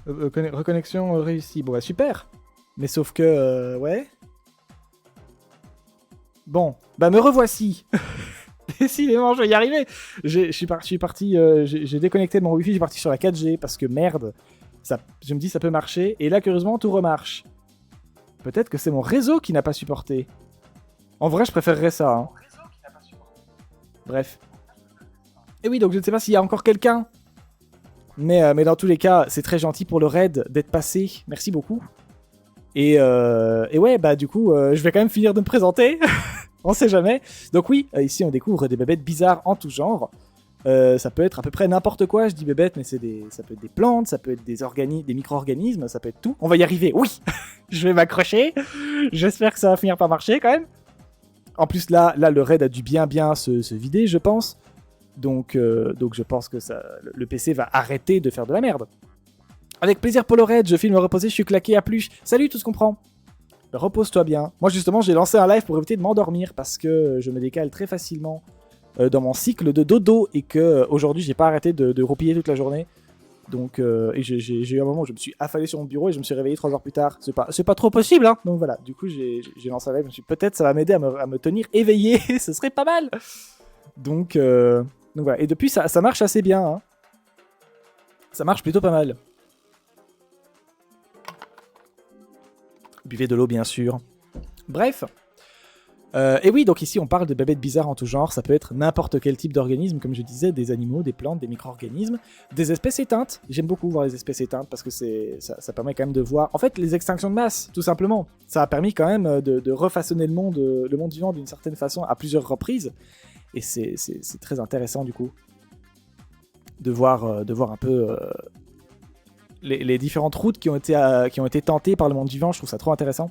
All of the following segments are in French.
Reconnexion réussie. Bon, bah super. Mais sauf que, ouais. Bon, bah me revoici. Décidément, je vais y arriver. Je suis parti, j'ai déconnecté de mon wifi, j'ai parti sur la 4G parce que merde, je me dis ça peut marcher. Et là, curieusement, tout remarche. Peut-être que c'est mon réseau qui n'a pas supporté. En vrai, je préférerais ça. Hein. Bref. Et oui, donc je ne sais pas s'il y a encore quelqu'un. Mais dans tous les cas, c'est très gentil pour le raid d'être passé. Merci beaucoup. Et ouais, bah du coup, je vais quand même finir de me présenter. On sait jamais. Donc oui, ici on découvre des bébêtes bizarres en tout genre. Ça peut être à peu près n'importe quoi, je dis bébêtes, mais ça peut être des plantes, ça peut être des micro-organismes, ça peut être tout. On va y arriver, oui. Je vais m'accrocher. J'espère que ça va finir par marcher quand même. En plus là le raid a dû bien se vider, je pense. Donc je pense que le PC va arrêter de faire de la merde. Avec plaisir pour le raid, je filme reposer, je suis claqué à plus. Salut, tout se comprend. Repose-toi bien. Moi justement, j'ai lancé un live pour éviter de m'endormir parce que je me décale très facilement dans mon cycle de dodo et que aujourd'hui j'ai pas arrêté de roupiller toute la journée. Donc et j'ai eu un moment où je me suis affalé sur mon bureau et je me suis réveillé 3 heures plus tard. C'est pas trop possible, hein. Donc voilà, du coup j'ai lancé un live, je me suis dit, peut-être ça va m'aider à me tenir éveillé, ce serait pas mal. Donc voilà, et depuis ça marche assez bien, hein. Ça marche plutôt pas mal. Buvez de l'eau, bien sûr. Bref. Et oui, donc ici, on parle de bébêtes bizarres en tout genre. Ça peut être n'importe quel type d'organisme, comme je disais, des animaux, des plantes, des micro-organismes, des espèces éteintes. J'aime beaucoup voir les espèces éteintes parce que ça permet quand même de voir... En fait, les extinctions de masse, tout simplement. Ça a permis quand même de refaçonner le monde vivant d'une certaine façon à plusieurs reprises. Et c'est très intéressant, du coup, de voir un peu... Les différentes routes qui ont été tentées par le monde vivant, je trouve ça trop intéressant.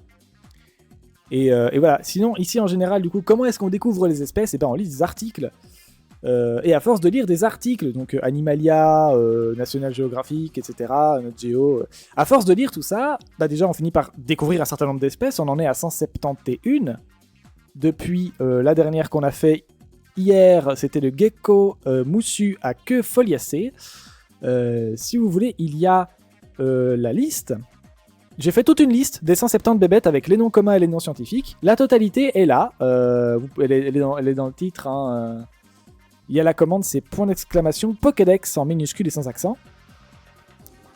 Et voilà. Sinon, ici en général, du coup, comment est-ce qu'on découvre les espèces ? Et ben, on lit des articles. Et à force de lire des articles, donc Animalia, National Geographic, etc., Nat Geo, à force de lire tout ça, bah déjà on finit par découvrir un certain nombre d'espèces. On en est à 171. Depuis la dernière qu'on a fait hier, c'était le gecko moussu à queue foliacée. Si vous voulez, il y a la liste. J'ai fait toute une liste des 170 bébêtes avec les noms communs et les noms scientifiques. La totalité est là. Elle est dans le titre. Hein, il y a la commande, c'est point d'exclamation Pokédex en minuscule et sans accent.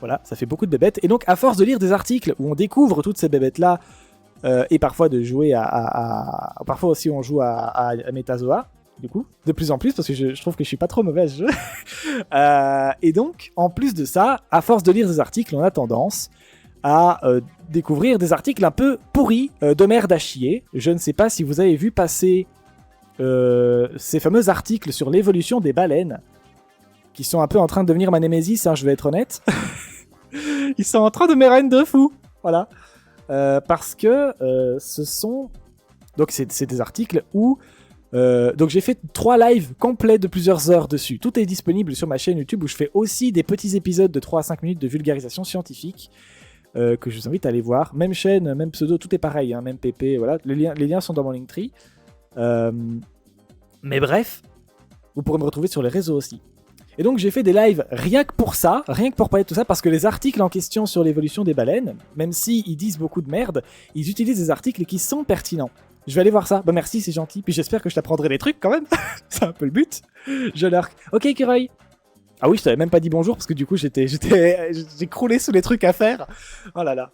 Voilà, ça fait beaucoup de bébêtes. Et donc, à force de lire des articles où on découvre toutes ces bébêtes-là, et parfois de jouer parfois aussi on joue à Metazoa, du coup, de plus en plus, parce que je trouve que je suis pas trop mauvais à ce jeu. Et donc, en plus de ça, à force de lire des articles, on a tendance à découvrir des articles un peu pourris, de merde à chier. Je ne sais pas si vous avez vu passer ces fameux articles sur l'évolution des baleines, qui sont un peu en train de devenir ma némésis, hein, je vais être honnête. Ils sont en train de me rendre de fou. Voilà. Parce que ce sont... Donc c'est des articles où... donc j'ai fait 3 lives complets de plusieurs heures dessus. Tout est disponible sur ma chaîne YouTube où je fais aussi des petits épisodes de 3 à 5 minutes de vulgarisation scientifique que je vous invite à aller voir. Même chaîne, même pseudo, tout est pareil, hein, même PP, voilà. Les liens sont dans mon Linktree. Mais bref, vous pourrez me retrouver sur les réseaux aussi. Et donc j'ai fait des lives rien que pour ça, rien que pour parler de tout ça, parce que les articles en question sur l'évolution des baleines, même s'ils disent beaucoup de merde, ils utilisent des articles qui sont pertinents. Je vais aller voir ça. Bah merci, c'est gentil. Puis j'espère que je t'apprendrai des trucs quand même. C'est un peu le but. Je l'arc. Ok, Kiroy. Ah oui, je t'avais même pas dit bonjour parce que du coup j'ai croulé sous les trucs à faire. Oh là là.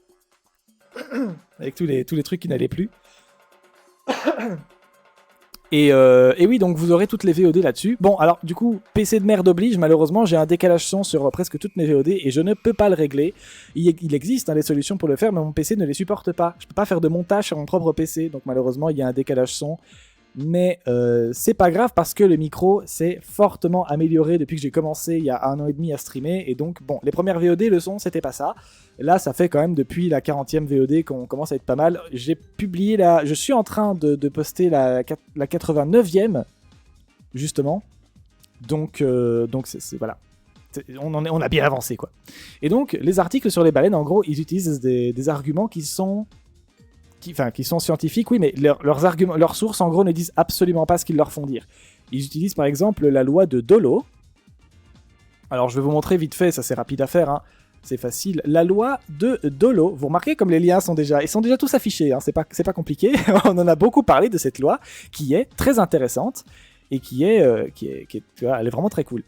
Avec tous les trucs qui n'allaient plus. Et oui, donc vous aurez toutes les VOD là-dessus. Bon, alors du coup, PC de merde oblige, malheureusement, j'ai un décalage son sur presque toutes mes VOD et je ne peux pas le régler. Il existe hein, des solutions pour le faire, mais mon PC ne les supporte pas. Je peux pas faire de montage sur mon propre PC, donc malheureusement, il y a un décalage son. Mais c'est pas grave parce que le micro s'est fortement amélioré depuis que j'ai commencé il y a 1 an et demi à streamer. Et donc, bon, les premières VOD, le son, c'était pas ça. Là, ça fait quand même depuis la 40e VOD qu'on commence à être pas mal. J'ai publié je suis en train de poster la 89e, justement. Donc voilà. On a bien avancé, quoi. Et donc, les articles sur les baleines, en gros, ils utilisent des arguments qui sont scientifiques, oui, mais leurs sources, en gros, ne disent absolument pas ce qu'ils leur font dire. Ils utilisent, par exemple, la loi de Dollo. Alors, je vais vous montrer vite fait, ça c'est rapide à faire, hein. c'est facile. La loi de Dolo. Vous remarquez comme les liens sont déjà tous affichés. Hein, c'est pas compliqué. On en a beaucoup parlé de cette loi qui est très intéressante et qui est tu vois, elle est vraiment très cool.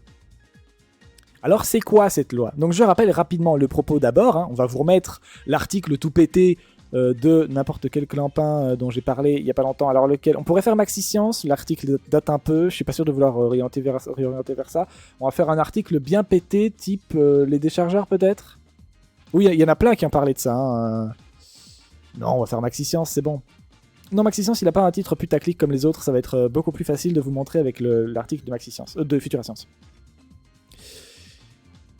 Alors c'est quoi cette loi? Donc je rappelle rapidement le propos d'abord. Hein. On va vous remettre l'article tout pété de n'importe quel clampin dont j'ai parlé il n'y a pas longtemps. Alors lequel on pourrait faire Maxi Science, l'article date un peu, je suis pas sûr de vouloir réorienter vers ça. On va faire un article bien pété, type les déchargeurs peut-être. Oui, il y en a plein qui ont parlé de ça. Hein. Non, on va faire Maxi Science, c'est bon. Non, Maxi Science, il n'a pas un titre putaclic comme les autres, ça va être beaucoup plus facile de vous montrer avec l'article de Maxi Science, de Futura Science.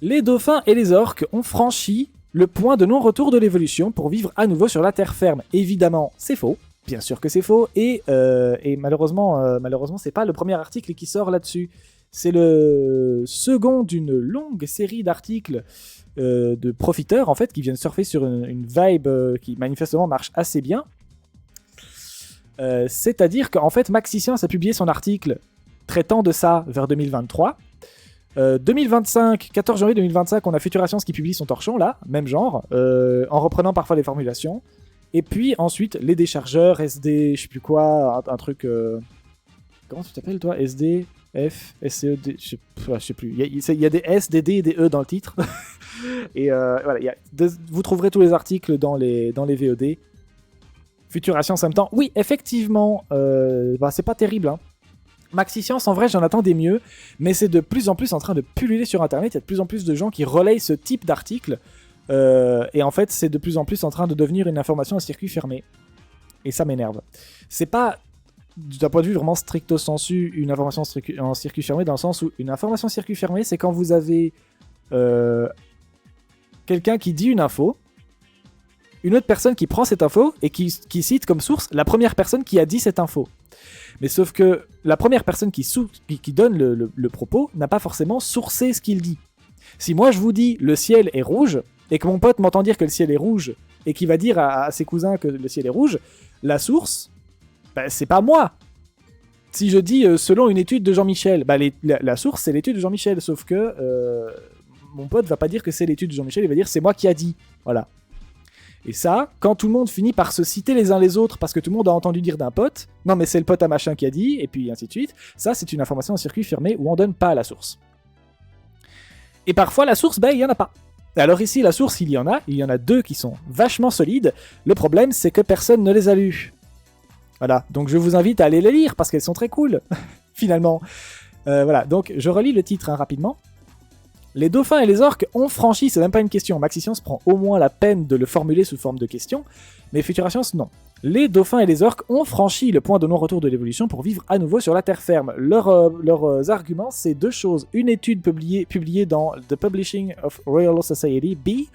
Les dauphins et les orques ont franchi le point de non-retour de l'évolution pour vivre à nouveau sur la terre ferme. Évidemment, c'est faux. Bien sûr que c'est faux. Et malheureusement, c'est pas le premier article qui sort là-dessus. C'est le second d'une longue série d'articles de profiteurs, en fait, qui viennent surfer sur une vibe qui manifestement marche assez bien. C'est-à-dire qu'en fait, Maxi Science a publié son article traitant de ça vers 2023. 2025, 14 janvier 2025, on a Futura Science qui publie son torchon, là, même genre, en reprenant parfois les formulations. Et puis ensuite, les déchargeurs, SD, je sais plus quoi, un truc... Comment tu t'appelles, toi? SD, F, SCED, je sais plus. Il y a des S, des D et des E dans le titre. Et voilà, vous trouverez tous les articles dans les VOD. Futura Science en même temps. Oui, effectivement, c'est pas terrible, hein. Maxi Science, en vrai, j'en attendais mieux, mais c'est de plus en plus en train de pulluler sur Internet. Il y a de plus en plus de gens qui relayent ce type d'article. Et en fait, c'est de plus en plus en train de devenir une information en circuit fermé. Et ça m'énerve. C'est pas, d'un point de vue vraiment stricto sensu, une information en circuit fermé, dans le sens où une information en circuit fermé, c'est quand vous avez quelqu'un qui dit une info, une autre personne qui prend cette info et qui cite comme source la première personne qui a dit cette info. Mais sauf que la première personne qui donne le propos n'a pas forcément sourcé ce qu'il dit. Si moi je vous dis le ciel est rouge, et que mon pote m'entend dire que le ciel est rouge, et qu'il va dire à ses cousins que le ciel est rouge, la source, c'est pas moi. Si je dis selon une étude de Jean-Michel, la source c'est l'étude de Jean-Michel, sauf que mon pote va pas dire que c'est l'étude de Jean-Michel, il va dire c'est moi qui a dit. Voilà. Et ça, quand tout le monde finit par se citer les uns les autres parce que tout le monde a entendu dire d'un pote, non mais c'est le pote à machin qui a dit, et puis ainsi de suite, ça c'est une information en circuit fermé où on donne pas la source. Et parfois la source, il y en a pas. Alors ici la source il y en a deux qui sont vachement solides, le problème c'est que personne ne les a lues. Voilà, donc je vous invite à aller les lire parce qu'elles sont très cool, finalement. Voilà, donc je relis le titre rapidement. Les dauphins et les orques ont franchi, c'est même pas une question, Maxi Science prend au moins la peine de le formuler sous forme de question, mais Futura Science non. Les dauphins et les orques ont franchi le point de non-retour de l'évolution pour vivre à nouveau sur la terre ferme. Leurs arguments, c'est deux choses. Une étude publiée dans The Publishing of Royal Society, B,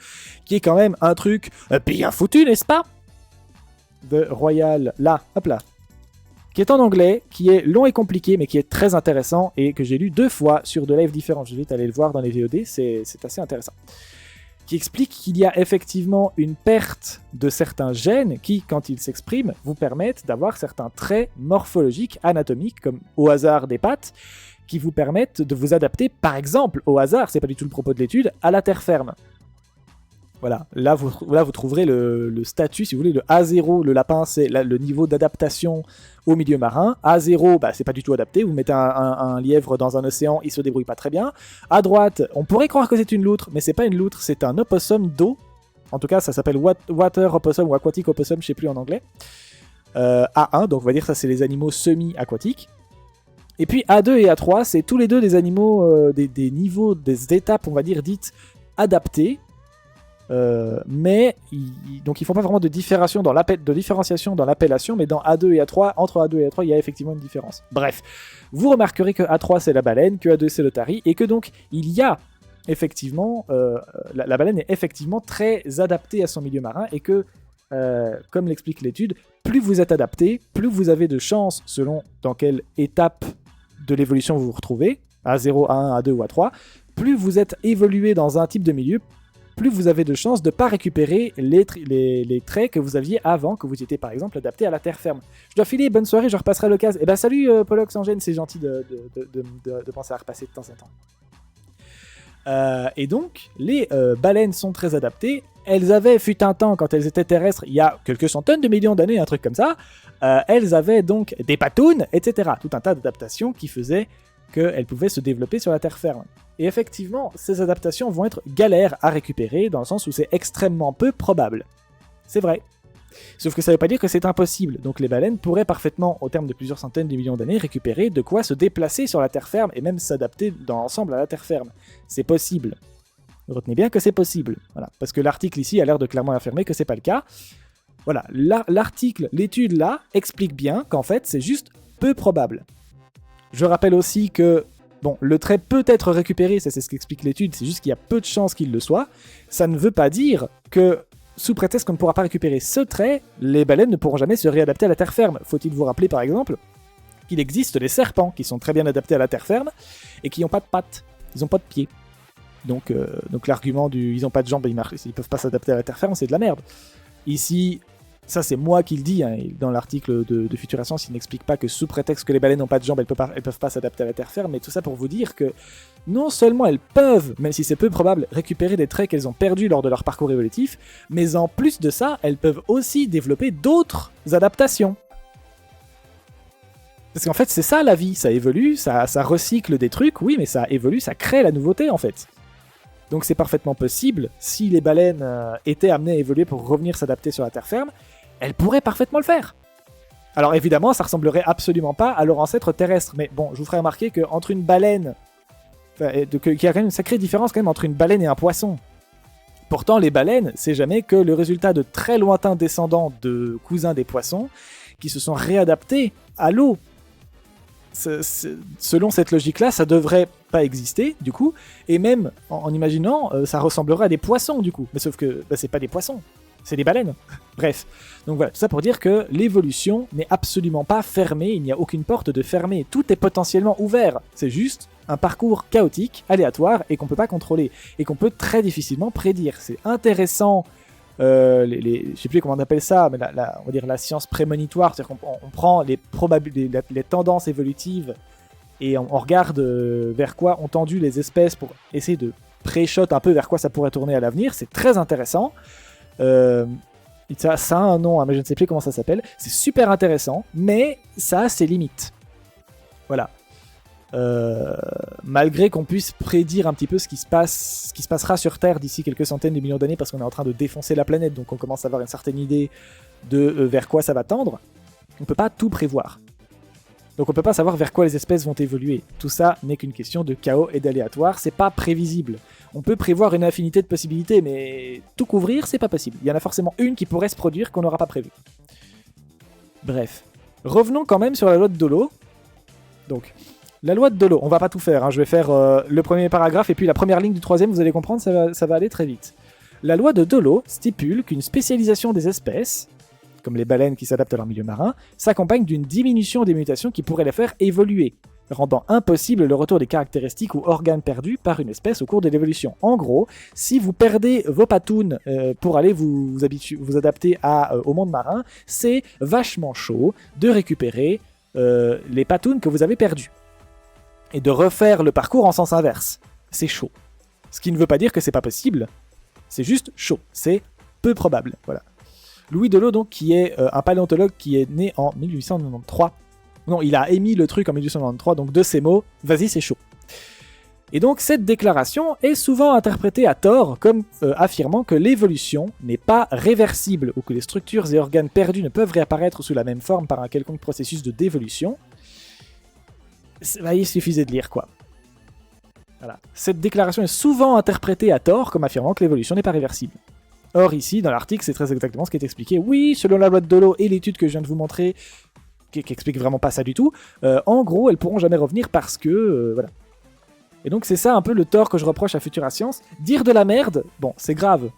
qui est quand même un truc bien foutu, n'est-ce pas? De Royal, là, hop là. Qui est en anglais, qui est long et compliqué, mais qui est très intéressant, et que j'ai lu 2 fois sur 2 lives différents. Je vais aller le voir dans les VOD, c'est assez intéressant. Qui explique qu'il y a effectivement une perte de certains gènes qui, quand ils s'expriment, vous permettent d'avoir certains traits morphologiques, anatomiques, comme au hasard des pattes, qui vous permettent de vous adapter, par exemple, au hasard, c'est pas du tout le propos de l'étude, à la terre ferme. Voilà, là vous trouverez le statut, si vous voulez, le A0, le lapin, c'est le niveau d'adaptation au milieu marin. A0, c'est pas du tout adapté, vous mettez un lièvre dans un océan, il se débrouille pas très bien. À droite, on pourrait croire que c'est une loutre, mais c'est pas une loutre, c'est un opossum d'eau. En tout cas, ça s'appelle water opossum ou aquatic opossum, je sais plus en anglais. A1, donc on va dire ça c'est les animaux semi-aquatiques. Et puis A2 et A3, c'est tous les deux des animaux, des niveaux, des étapes, on va dire, dites adaptées. Mais donc ils font pas vraiment de différenciation dans l'appellation, mais dans A2 et A3, entre A2 et A3, il y a effectivement une différence. Bref, vous remarquerez que A3 c'est la baleine, que A2 c'est le tari, et que donc il y a effectivement, la baleine est effectivement très adaptée à son milieu marin, et que, comme l'explique l'étude, plus vous êtes adapté, plus vous avez de chances, selon dans quelle étape de l'évolution vous vous retrouvez, A0, A1, A2 ou A3, plus vous êtes évolué dans un type de milieu, plus vous avez de chances de ne pas récupérer les traits que vous aviez avant, que vous étiez par exemple adapté à la terre ferme. Je dois filer, bonne soirée, je repasserai à l'occasion. Eh ben salut Pollock sans gêne, c'est gentil de penser à repasser de temps en temps. Et donc, les baleines sont très adaptées. Elles avaient, fut un temps, quand elles étaient terrestres, il y a quelques centaines de millions d'années, un truc comme ça, elles avaient donc des patounes, etc. Tout un tas d'adaptations qui faisaient qu'elles pouvaient se développer sur la terre ferme. Et effectivement, ces adaptations vont être galères à récupérer, dans le sens où c'est extrêmement peu probable. C'est vrai. Sauf que ça ne veut pas dire que c'est impossible. Donc les baleines pourraient parfaitement, au terme de plusieurs centaines de millions d'années, récupérer de quoi se déplacer sur la terre ferme et même s'adapter dans l'ensemble à la terre ferme. C'est possible. Retenez bien que c'est possible. Voilà. Parce que l'article ici a l'air de clairement affirmer que c'est pas le cas. Voilà. L'article, l'étude là, explique bien qu'en fait c'est juste peu probable. Je rappelle aussi que bon, le trait peut être récupéré, ça c'est ce qu'explique l'étude, c'est juste qu'il y a peu de chances qu'il le soit. Ça ne veut pas dire que, sous prétexte qu'on ne pourra pas récupérer ce trait, les baleines ne pourront jamais se réadapter à la terre ferme. Faut-il vous rappeler par exemple qu'il existe des serpents qui sont très bien adaptés à la terre ferme et qui n'ont pas de pattes, ils n'ont pas de pieds. Donc l'argument du ils n'ont pas de jambes, ils peuvent pas s'adapter à la terre ferme, c'est de la merde. Ici, ça c'est moi qui le dis, hein, dans l'article de Futura Science, il n'explique pas que sous prétexte que les baleines n'ont pas de jambes, elles peuvent pas s'adapter à la terre ferme, mais tout ça pour vous dire que non seulement elles peuvent, même si c'est peu probable, récupérer des traits qu'elles ont perdus lors de leur parcours évolutif, mais en plus de ça, elles peuvent aussi développer d'autres adaptations. Parce qu'en fait c'est ça la vie, ça évolue, ça recycle des trucs, oui, mais ça évolue, ça crée la nouveauté en fait. Donc c'est parfaitement possible, si les baleines étaient amenées à évoluer pour revenir s'adapter sur la terre ferme, elles pourraient parfaitement le faire. Alors évidemment, ça ressemblerait absolument pas à leur ancêtre terrestre, mais bon, je vous ferai remarquer qu'entre une baleine, qu'il y a quand même une sacrée différence quand même entre une baleine et un poisson. Pourtant, les baleines, c'est jamais que le résultat de très lointains descendants de cousins des poissons qui se sont réadaptés à l'eau. Selon cette logique-là, ça devrait pas exister, du coup, et même en imaginant, ça ressemblerait à des poissons, du coup. Mais sauf que c'est pas des poissons, c'est des baleines. Bref, donc voilà, tout ça pour dire que l'évolution n'est absolument pas fermée, il n'y a aucune porte de fermée, tout est potentiellement ouvert. C'est juste un parcours chaotique, aléatoire, et qu'on peut pas contrôler, et qu'on peut très difficilement prédire. C'est intéressant. Je sais plus comment on appelle ça, mais on va dire la science prémonitoire, c'est-à-dire qu'on prend les tendances évolutives et on regarde vers quoi ont tendu les espèces pour essayer de pré-shot un peu vers quoi ça pourrait tourner à l'avenir. C'est très intéressant. Ça a un nom, hein, mais je ne sais plus comment ça s'appelle. C'est super intéressant, mais ça a ses limites. Voilà. Malgré qu'on puisse prédire un petit peu ce qui se passera sur Terre d'ici quelques centaines de millions d'années, parce qu'on est en train de défoncer la planète, donc on commence à avoir une certaine idée de vers quoi ça va tendre, on peut pas tout prévoir. Donc on peut pas savoir vers quoi les espèces vont évoluer. Tout ça n'est qu'une question de chaos et d'aléatoire, c'est pas prévisible. On peut prévoir une infinité de possibilités, mais tout couvrir, c'est pas possible. Il y en a forcément une qui pourrait se produire qu'on n'aura pas prévu. Bref. Revenons quand même sur la loi de Dolo. Donc, la loi de Dolo, on va pas tout faire, hein. Je vais faire le premier paragraphe et puis la première ligne du troisième, vous allez comprendre, ça va aller très vite. La loi de Dolo stipule qu'une spécialisation des espèces, comme les baleines qui s'adaptent à leur milieu marin, s'accompagne d'une diminution des mutations qui pourraient les faire évoluer, rendant impossible le retour des caractéristiques ou organes perdus par une espèce au cours de l'évolution. En gros, si vous perdez vos patounes pour aller vous adapter au monde marin, c'est vachement chaud de récupérer les patounes que vous avez perdues. Et de refaire le parcours en sens inverse. C'est chaud. Ce qui ne veut pas dire que c'est pas possible, c'est juste chaud. C'est peu probable. Voilà. Louis Dolo, donc, qui est un paléontologue qui est né en 1893. Non, il a émis le truc en 1893, donc de ces mots, vas-y, c'est chaud. Et donc, cette déclaration est souvent interprétée à tort comme affirmant que l'évolution n'est pas réversible, ou que les structures et organes perdus ne peuvent réapparaître sous la même forme par un quelconque processus de dévolution. Il suffisait de lire, quoi. Voilà. Cette déclaration est souvent interprétée à tort comme affirmant que l'évolution n'est pas réversible. Or ici, dans l'article, c'est très exactement ce qui est expliqué. Oui, selon la loi de Dolo et l'étude que je viens de vous montrer, qui explique vraiment pas ça du tout, en gros, elles pourront jamais revenir parce que... voilà. Et donc c'est ça un peu le tort que je reproche à Futura Science. Dire de la merde, bon, c'est grave.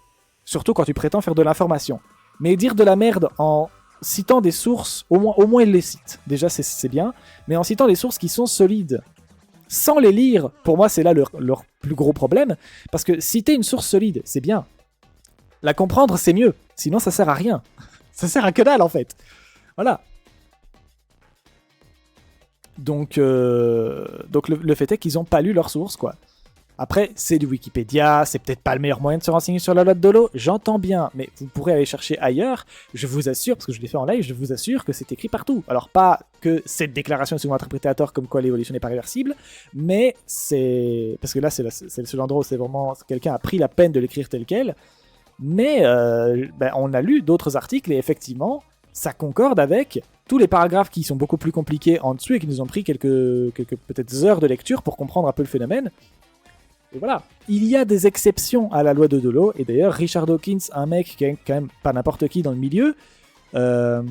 Surtout quand tu prétends faire de l'information. Mais dire de la merde en citant des sources, au moins ils les citent. Déjà, c'est bien. Mais en citant des sources qui sont solides, sans les lire, pour moi, c'est là leur plus gros problème. Parce que citer une source solide, c'est bien. La comprendre, c'est mieux. Sinon, ça sert à rien. Ça sert à que dalle, en fait. Voilà. Donc le fait est qu'ils n'ont pas lu leurs sources, quoi. Après, c'est du Wikipédia, c'est peut-être pas le meilleur moyen de se renseigner sur la loi de Dolo, j'entends bien, mais vous pourrez aller chercher ailleurs, je vous assure, parce que je l'ai fait en live, je vous assure que c'est écrit partout. Alors pas que cette déclaration est souvent interprétée à tort comme quoi l'évolution n'est pas réversible, mais c'est... Parce que là, c'est le seul endroit où c'est vraiment... Quelqu'un a pris la peine de l'écrire tel quel, mais on a lu d'autres articles et effectivement, ça concorde avec tous les paragraphes qui sont beaucoup plus compliqués en dessous et qui nous ont pris quelques peut-être heures de lecture pour comprendre un peu le phénomène. Et voilà, il y a des exceptions à la loi de Dolo, et d'ailleurs Richard Dawkins, un mec qui est quand même pas n'importe qui dans le milieu, je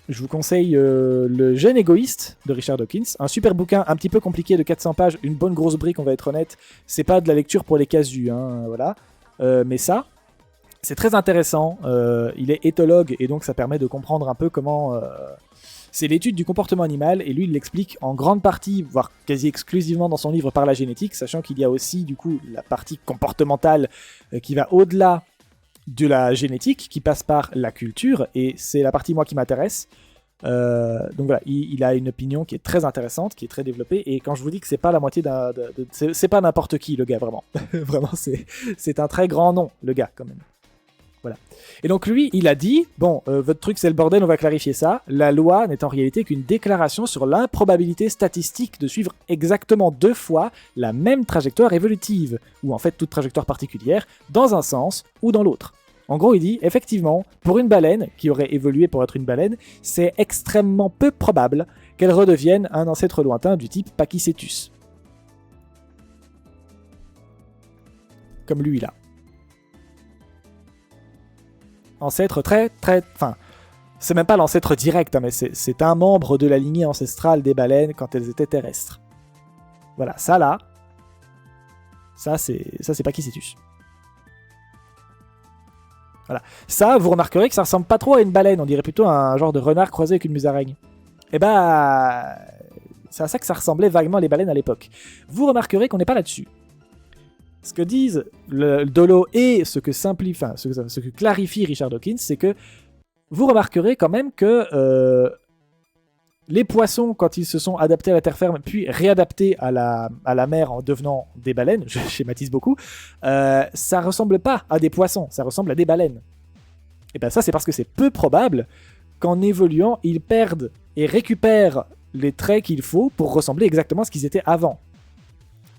vous conseille Le Gène égoïste de Richard Dawkins, un super bouquin un petit peu compliqué de 400 pages, une bonne grosse brique, on va être honnête, c'est pas de la lecture pour les casus, hein, voilà, mais ça, c'est très intéressant, il est éthologue, et donc ça permet de comprendre un peu comment... C'est l'étude du comportement animal, et lui, il l'explique en grande partie, voire quasi exclusivement dans son livre Par la génétique, sachant qu'il y a aussi, du coup, la partie comportementale qui va au-delà de la génétique, qui passe par la culture, et c'est la partie, moi, qui m'intéresse. Donc voilà, il a une opinion qui est très intéressante, qui est très développée, et quand je vous dis que c'est pas la moitié c'est pas n'importe qui, le gars, vraiment. Vraiment, c'est un très grand nom, le gars, quand même. Voilà. Et donc lui, il a dit, bon, votre truc c'est le bordel, on va clarifier ça. La loi n'est en réalité qu'une déclaration sur l'improbabilité statistique de suivre exactement 2 fois la même trajectoire évolutive, ou en fait toute trajectoire particulière, dans un sens ou dans l'autre. En gros, il dit, effectivement, pour une baleine, qui aurait évolué pour être une baleine, c'est extrêmement peu probable qu'elle redevienne un ancêtre lointain du type Pachycetus. Comme lui là. Ancêtre enfin, c'est même pas l'ancêtre direct, hein, mais c'est un membre de la lignée ancestrale des baleines quand elles étaient terrestres. Voilà, ça là, ça c'est Pachycetus. Voilà, ça vous remarquerez que ça ressemble pas trop à une baleine, on dirait plutôt à un genre de renard croisé avec une musaraigne. Et bah, c'est à ça que ça ressemblait vaguement les baleines à l'époque. Vous remarquerez qu'on n'est pas là-dessus. Ce que disent le Dolo et ce que clarifie Richard Dawkins, c'est que vous remarquerez quand même que les poissons, quand ils se sont adaptés à la terre ferme, puis réadaptés à la mer en devenant des baleines, je schématise beaucoup, ça ressemble pas à des poissons, ça ressemble à des baleines. Et bien ça, c'est parce que c'est peu probable qu'en évoluant, ils perdent et récupèrent les traits qu'il faut pour ressembler exactement à ce qu'ils étaient avant.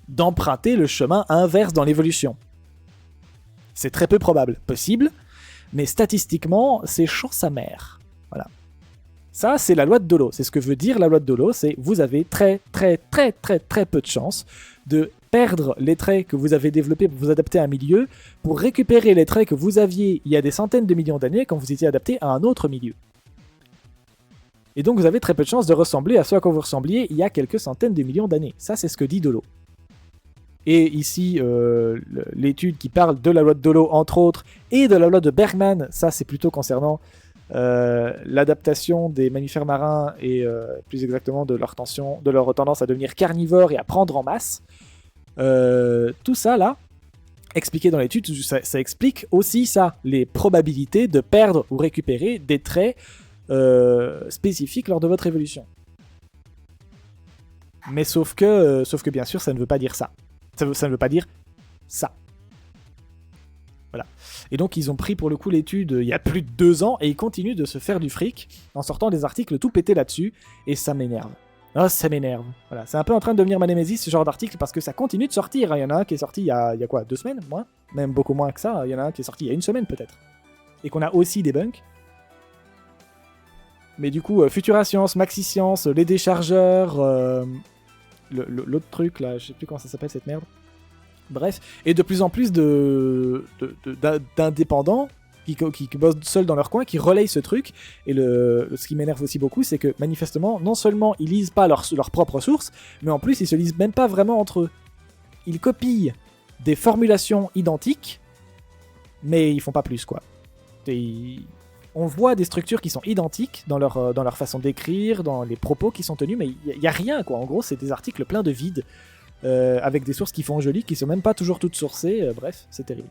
D'emprunter le chemin inverse dans l'évolution. C'est très peu probable. Possible, mais statistiquement, c'est chance sa mère. Voilà. Ça, c'est la loi de Dolo. C'est ce que veut dire la loi de Dolo, c'est vous avez très peu de chance de perdre les traits que vous avez développés pour vous adapter à un milieu, pour récupérer les traits que vous aviez il y a des centaines de millions d'années quand vous étiez adapté à un autre milieu. Et donc vous avez très peu de chances de ressembler à ce à quoi vous ressembliez il y a quelques centaines de millions d'années. Ça, c'est ce que dit Dolo. Et ici, l'étude qui parle de la loi de Dolo, entre autres, et de la loi de Bergman, ça c'est plutôt concernant l'adaptation des mammifères marins et plus exactement de leur tendance à devenir carnivores et à prendre en masse. Tout ça là, expliqué dans l'étude, ça explique aussi ça, les probabilités de perdre ou récupérer des traits spécifiques lors de votre évolution. Mais sauf que bien sûr, ça ne veut pas dire ça. Ça ne veut pas dire ça. Voilà. Et donc ils ont pris pour le coup l'étude il y a plus de 2 ans et ils continuent de se faire du fric en sortant des articles tout pétés là-dessus et ça m'énerve. Oh, ça m'énerve. Voilà. C'est un peu en train de devenir ma némésis ce genre d'article parce que ça continue de sortir. Il y en a un qui est sorti il y a quoi, 2 semaines, moins, même beaucoup moins que ça. Il y en a un qui est sorti il y a 1 semaine peut-être. Et qu'on a aussi débunk. Mais du coup, Futura Science, Maxi Science, les déchargeurs... l'autre truc là, je sais plus comment ça s'appelle cette merde. Bref, et de plus en plus d'indépendants qui bossent seuls dans leur coin, qui relayent ce truc. Et ce qui m'énerve aussi beaucoup, c'est que manifestement, non seulement ils lisent pas leurs propres sources, mais en plus ils se lisent même pas vraiment entre eux. Ils copient des formulations identiques, mais ils font pas plus quoi. On voit des structures qui sont identiques dans leur façon d'écrire, dans les propos qui sont tenus, mais il n'y a rien, quoi. En gros, c'est des articles pleins de vide, avec des sources qui font joli, qui sont même pas toujours toutes sourcées. Bref, c'est terrible.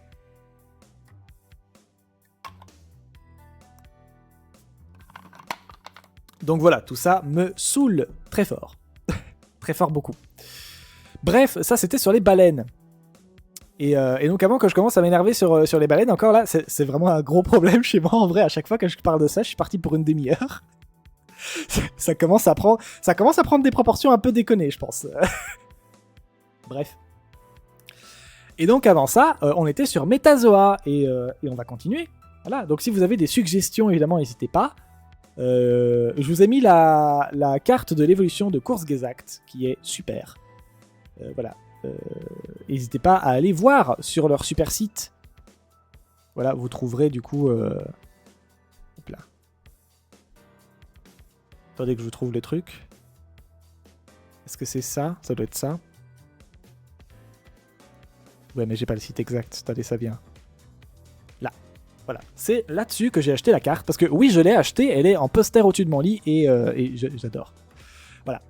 Donc voilà, tout ça me saoule très fort. Très fort beaucoup. Bref, ça c'était sur les baleines. Et donc avant, quand je commence à m'énerver sur les baleines, encore là, c'est vraiment un gros problème chez moi. En vrai, à chaque fois que je parle de ça, je suis parti pour une demi-heure. ça commence à prendre des proportions un peu déconnées, je pense. Bref. Et donc avant ça, on était sur Metazoa, et on va continuer. Voilà, donc si vous avez des suggestions, évidemment, n'hésitez pas. Je vous ai mis la carte de l'évolution de Kurzgesagt, qui est super. Voilà. N'hésitez pas à aller voir sur leur super site. Voilà, vous trouverez du coup... Hop là. Attendez que je vous trouve le truc. Est-ce que c'est ça? Ça doit être ça. Ouais, mais j'ai pas le site exact. Attendez, ça vient. Là. Voilà. C'est là-dessus que j'ai acheté la carte. Parce que oui, je l'ai achetée. Elle est en poster au-dessus de mon lit. Et j'adore. Voilà.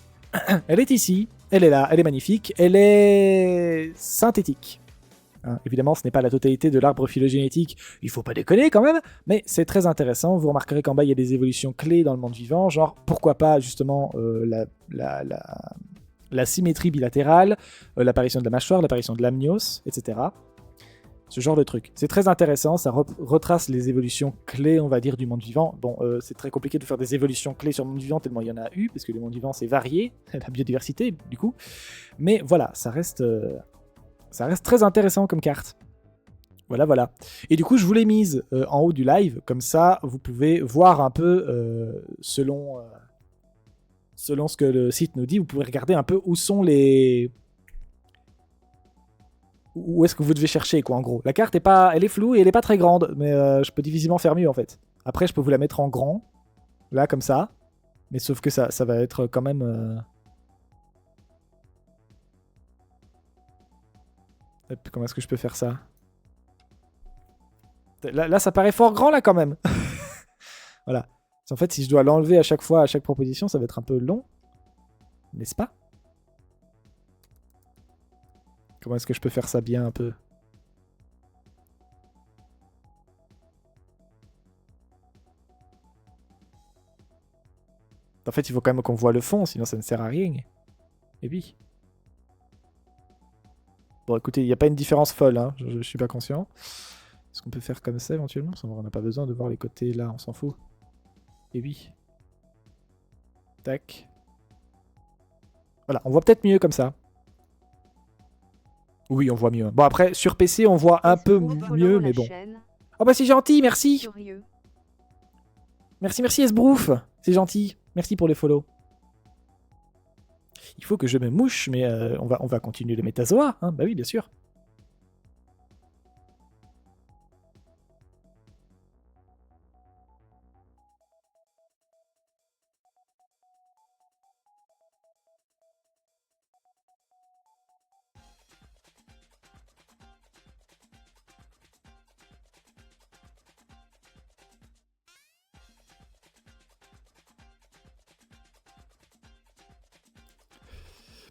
Elle est ici. Elle est là. Elle est magnifique. Elle est synthétique. Hein, évidemment, ce n'est pas la totalité de l'arbre phylogénétique. Il faut pas déconner quand même. Mais c'est très intéressant. Vous remarquerez qu'en bas, il y a des évolutions clés dans le monde vivant. Genre, pourquoi pas justement la symétrie bilatérale, l'apparition de la mâchoire, l'apparition de l'amnios, etc. Ce genre de truc. C'est très intéressant, ça retrace les évolutions clés, on va dire, du monde vivant. Bon, c'est très compliqué de faire des évolutions clés sur le monde vivant, tellement il y en a eu, parce que le monde vivant, c'est varié, la biodiversité, du coup. Mais voilà, ça reste très intéressant comme carte. Voilà. Et du coup, je vous l'ai mise en haut du live, comme ça, vous pouvez voir un peu, selon ce que le site nous dit, vous pouvez regarder un peu où sont les... Où est-ce que vous devez chercher, quoi, en gros. La carte, elle est floue et elle est pas très grande, mais je peux difficilement faire mieux, en fait. Après, je peux vous la mettre en grand, là, comme ça. Mais sauf que ça va être quand même... Hop, comment est-ce que je peux faire ça? Là, ça paraît fort grand, là, quand même. Voilà. En fait, si je dois l'enlever à chaque fois, à chaque proposition, ça va être un peu long. N'est-ce pas? Comment est-ce que je peux faire ça bien un peu? En fait, il faut quand même qu'on voit le fond, sinon ça ne sert à rien. Et oui. Bon, écoutez, il n'y a pas une différence folle, hein. Je suis pas conscient. Est-ce qu'on peut faire comme ça éventuellement? On n'a pas besoin de voir les côtés là, on s'en fout. Et oui. Tac. Voilà, on voit peut-être mieux comme ça. Oui, on voit mieux. Bon, après, sur PC, on voit un peu mieux, mais bon. Oh bah c'est gentil, merci. Merci Esbrouf. C'est gentil. Merci pour les follow. Il faut que je me mouche, mais on va continuer le métazoa. Hein, bah oui, bien sûr.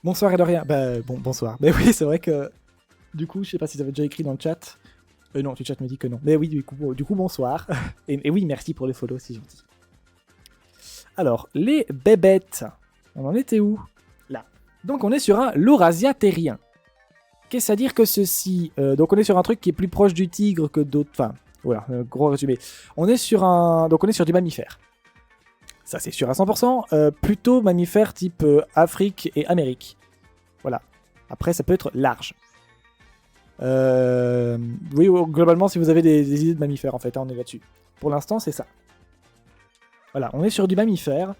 Bonsoir et de rien. Bah bonsoir. Mais oui, c'est vrai que du coup, je sais pas si vous avez déjà écrit dans le chat. Non, le chat me dit que non. Mais oui, du coup bonsoir. et oui, merci pour les follow, c'est gentil. Alors, les bébêtes. On en était où? Là. Donc on est sur un Laurasia terrien. Qu'est-ce à dire que ceci? Donc on est sur un truc qui est plus proche du tigre que d'autres... Enfin, voilà, gros résumé. On est sur du mammifère. Ça c'est sûr à 100%. Plutôt mammifère type Afrique et Amérique. Voilà. Après ça peut être large. Oui, globalement si vous avez des idées de mammifères en fait, hein, on est là-dessus. Pour l'instant c'est ça. Voilà, on est sur du mammifère.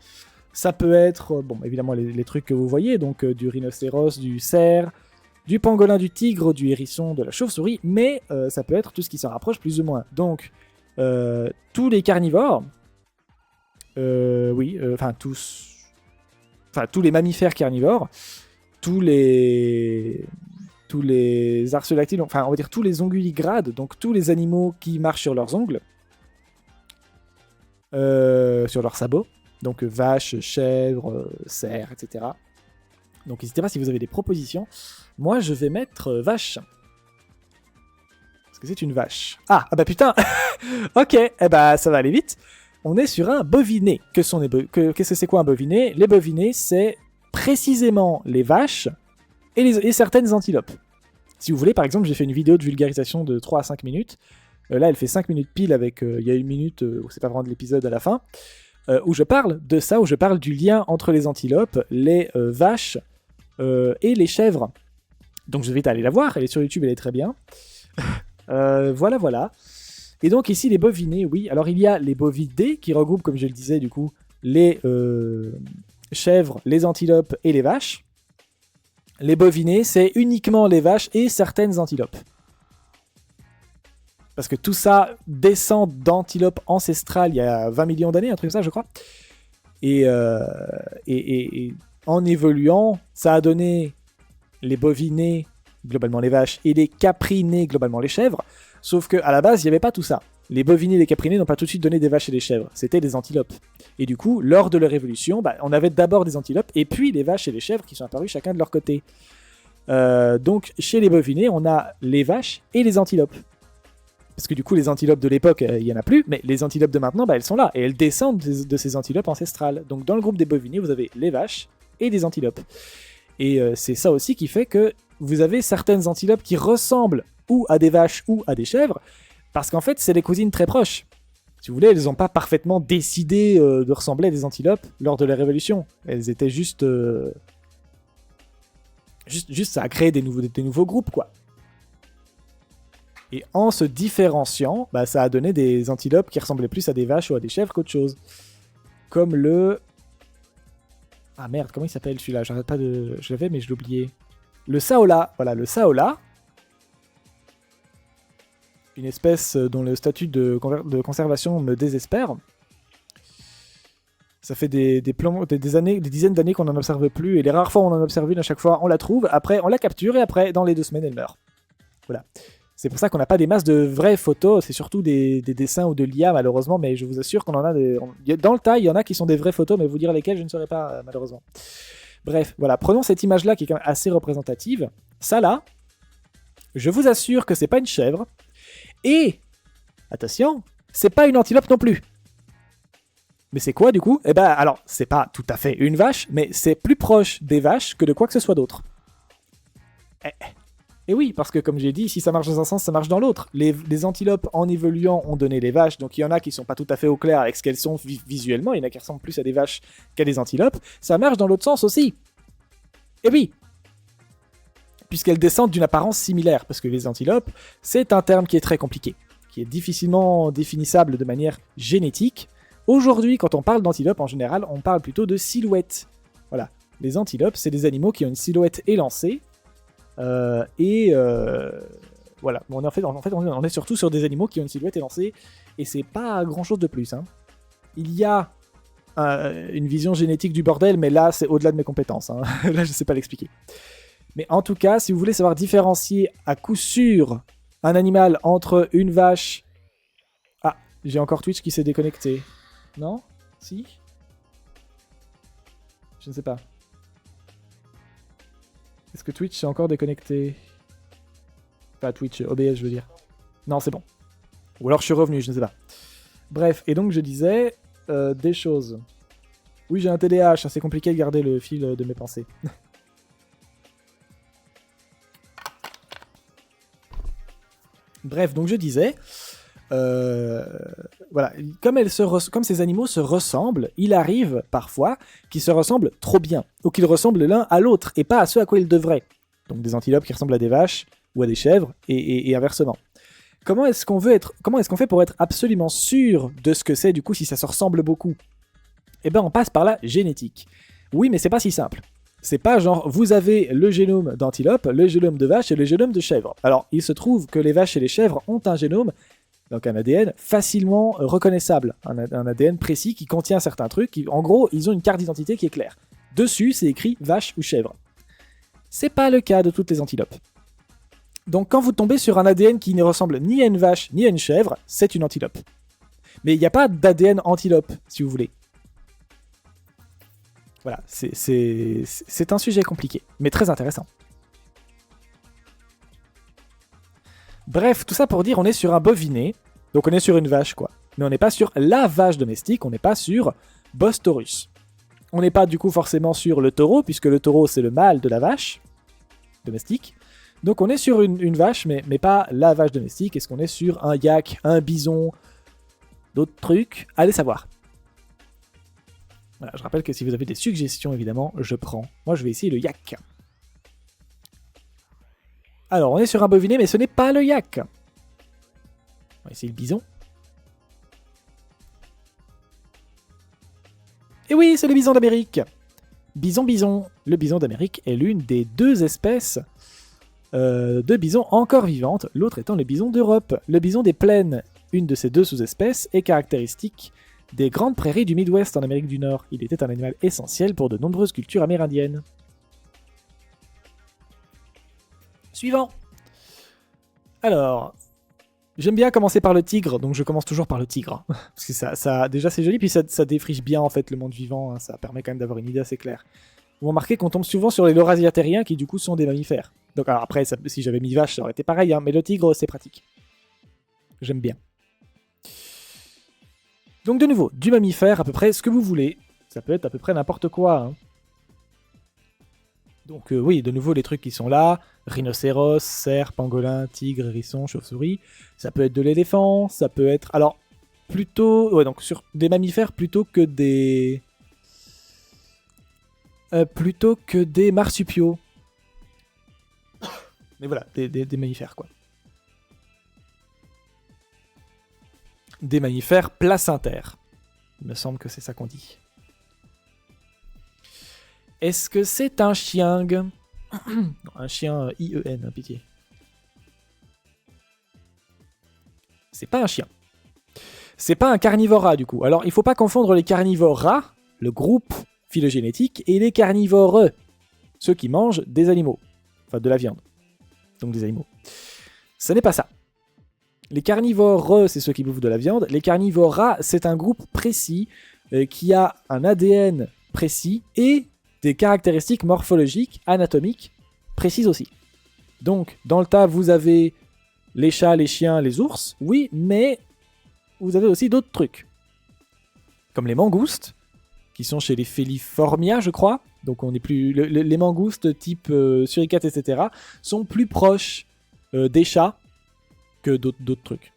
Ça peut être, bon évidemment les trucs que vous voyez, donc du rhinocéros, du cerf, du pangolin, du tigre, du hérisson, de la chauve-souris, mais ça peut être tout ce qui s'en rapproche plus ou moins. Donc tous les carnivores... oui, tous les mammifères carnivores, tous les artiodactyles, enfin on va dire tous les onguligrades, donc tous les animaux qui marchent sur leurs ongles, sur leurs sabots, donc vaches, chèvres, cerfs, etc. Donc n'hésitez pas si vous avez des propositions. Moi je vais mettre vache. Parce que c'est une vache. Ah bah putain. Ok, eh bah ça va aller vite. On est sur un boviné. Qu'est-ce que c'est quoi un boviné? Les bovinés, c'est précisément les vaches et certaines antilopes. Si vous voulez, par exemple, j'ai fait une vidéo de vulgarisation de 3 à 5 minutes. Là, elle fait 5 minutes pile avec... il y a 1 minute, où c'est pas vraiment de l'épisode à la fin, où je parle de ça, où je parle du lien entre les antilopes, les vaches et les chèvres. Donc je vais aller la voir, elle est sur YouTube, elle est très bien. Voilà. Et donc ici, les bovinés, oui. Alors il y a les bovidés, qui regroupent, comme je le disais, du coup, les chèvres, les antilopes et les vaches. Les bovinés, c'est uniquement les vaches et certaines antilopes. Parce que tout ça descend d'antilopes ancestrales il y a 20 millions d'années, un truc comme ça, je crois. Et en évoluant, ça a donné les bovinés, globalement les vaches, et les caprinés, globalement les chèvres. Sauf qu'à la base, il n'y avait pas tout ça. Les bovinés et les caprinés n'ont pas tout de suite donné des vaches et des chèvres. C'était des antilopes. Et du coup, lors de leur évolution, on avait d'abord des antilopes, et puis les vaches et les chèvres qui sont apparus chacun de leur côté. Donc, chez les bovinés, on a les vaches et les antilopes. Parce que du coup, les antilopes de l'époque, il n'y en a plus, mais les antilopes de maintenant, elles sont là, et elles descendent de ces antilopes ancestrales. Donc dans le groupe des bovinés, vous avez les vaches et les antilopes. Et c'est ça aussi qui fait que vous avez certaines antilopes qui ressemblent ou à des vaches ou à des chèvres, parce qu'en fait, c'est des cousines très proches. Si vous voulez, elles n'ont pas parfaitement décidé de ressembler à des antilopes lors de la révolution. Elles étaient juste ça a créé des nouveaux groupes, quoi. Et en se différenciant, ça a donné des antilopes qui ressemblaient plus à des vaches ou à des chèvres qu'autre chose. Comme le... Ah merde, comment il s'appelle celui-là? J'arrête pas de... Je l'avais, mais je l'ai oublié. Le saola. Voilà, le saola. Une espèce dont le statut de conservation me désespère. Ça fait des dizaines d'années qu'on n'en observe plus, et les rares fois où on en observe une, à chaque fois, on la trouve, après on la capture, et après, dans les 2 semaines, elle meurt. Voilà. C'est pour ça qu'on n'a pas des masses de vraies photos, c'est surtout des dessins ou de l'IA malheureusement, mais je vous assure qu'on en a dans le tas, il y en a qui sont des vraies photos, mais vous dire lesquelles, je ne saurais pas malheureusement. Bref, voilà, prenons cette image-là qui est quand même assez représentative. Ça là, je vous assure que c'est pas une chèvre, et, attention, c'est pas une antilope non plus. Mais c'est quoi du coup? Alors, c'est pas tout à fait une vache, mais c'est plus proche des vaches que de quoi que ce soit d'autre. Et oui, parce que comme j'ai dit, si ça marche dans un sens, ça marche dans l'autre. Les antilopes, en évoluant, ont donné les vaches, donc il y en a qui sont pas tout à fait au clair avec ce qu'elles sont visuellement, il y en a qui ressemblent plus à des vaches qu'à des antilopes, ça marche dans l'autre sens aussi. Et oui, puisqu'elles descendent d'une apparence similaire, parce que les antilopes, c'est un terme qui est très compliqué, qui est difficilement définissable de manière génétique. Aujourd'hui, quand on parle d'antilopes, en général, on parle plutôt de silhouette. Voilà, les antilopes, c'est des animaux qui ont une silhouette élancée, voilà. Bon, en fait, on est surtout sur des animaux qui ont une silhouette élancée, et c'est pas grand chose de plus. Hein. Il y a une vision génétique du bordel, mais là, c'est au-delà de mes compétences. Hein. Là, je sais pas l'expliquer. Mais en tout cas, si vous voulez savoir différencier à coup sûr un animal entre une vache... Ah, j'ai encore Twitch qui s'est déconnecté. Non? Si? Je ne sais pas. Est-ce que Twitch est encore déconnecté? Pas Twitch, OBS je veux dire. Non, c'est bon. Ou alors je suis revenu, je ne sais pas. Bref, et donc je disais des choses. Oui, j'ai un TDAH, c'est compliqué de garder le fil de mes pensées. Bref, donc je disais... voilà, comme ces animaux se ressemblent, il arrive parfois qu'ils se ressemblent trop bien, ou qu'ils ressemblent l'un à l'autre, et pas à ce à quoi ils devraient. Donc des antilopes qui ressemblent à des vaches, ou à des chèvres, et inversement. Comment est-ce qu'on fait pour être absolument sûr de ce que c'est, du coup, si ça se ressemble beaucoup? On passe par la génétique. Oui, mais c'est pas si simple. C'est pas genre, vous avez le génome d'antilope, le génome de vache et le génome de chèvre. Alors, il se trouve que les vaches et les chèvres ont un génome, donc un ADN facilement reconnaissable, un ADN précis qui contient certains trucs, en gros, ils ont une carte d'identité qui est claire. Dessus, c'est écrit vache ou chèvre. C'est pas le cas de toutes les antilopes. Donc quand vous tombez sur un ADN qui ne ressemble ni à une vache ni à une chèvre, c'est une antilope. Mais il n'y a pas d'ADN antilope, si vous voulez. Voilà, c'est un sujet compliqué, mais très intéressant. Bref, tout ça pour dire on est sur un boviné, donc on est sur une vache quoi. Mais on n'est pas sur la vache domestique, on n'est pas sur Bos taurus. On n'est pas du coup forcément sur le taureau, puisque le taureau c'est le mâle de la vache domestique. Donc on est sur une vache, mais pas la vache domestique. Est-ce qu'on est sur un yak, un bison, d'autres trucs? Allez savoir. Voilà, je rappelle que si vous avez des suggestions, évidemment, je prends. Moi, je vais essayer le yak. Alors, on est sur un boviné, mais ce n'est pas le yak. On va essayer le bison. Et oui, c'est le bison d'Amérique. Bison. Le bison d'Amérique est l'une des 2 espèces de bisons encore vivantes, l'autre étant le bison d'Europe. Le bison des plaines, une de ces 2 sous-espèces, est caractéristique des grandes prairies du Midwest en Amérique du Nord. Il était un animal essentiel pour de nombreuses cultures amérindiennes. Suivant. Alors, j'aime bien commencer par le tigre, donc je commence toujours par le tigre. Parce que ça déjà c'est joli, puis ça défriche bien en fait le monde vivant, hein, ça permet quand même d'avoir une idée assez claire. Vous remarquez qu'on tombe souvent sur les laurasiatériens qui du coup sont des mammifères. Donc alors après, si j'avais mis vache, ça aurait été pareil, hein, mais le tigre c'est pratique. J'aime bien. Donc de nouveau, du mammifère, à peu près ce que vous voulez. Ça peut être à peu près n'importe quoi. Hein. Donc oui, de nouveau les trucs qui sont là, rhinocéros, cerf, pangolin, tigre, hérisson, chauve-souris. Ça peut être de l'éléphant, ça peut être... Alors, plutôt... Ouais, donc sur des mammifères plutôt que des... marsupiaux. Mais voilà, des mammifères quoi. Des mammifères placentaires. Il me semble que c'est ça qu'on dit. Est-ce que c'est un chien? Non, un chien IEN, pitié. C'est pas un chien. C'est pas un carnivora du coup. Alors il faut pas confondre les carnivoras, le groupe phylogénétique, et les carnivores, ceux qui mangent des animaux. Enfin de la viande. Donc des animaux. Ce n'est pas ça. Les carnivores, c'est ceux qui bouffent de la viande. Les carnivoras, c'est un groupe précis qui a un ADN précis et des caractéristiques morphologiques, anatomiques précises aussi. Donc, dans le tas, vous avez les chats, les chiens, les ours, oui, mais vous avez aussi d'autres trucs. Comme les mangoustes, qui sont chez les Feliformia, je crois. Donc, on est plus les mangoustes type suricate, etc., sont plus proches des chats que d'autres trucs.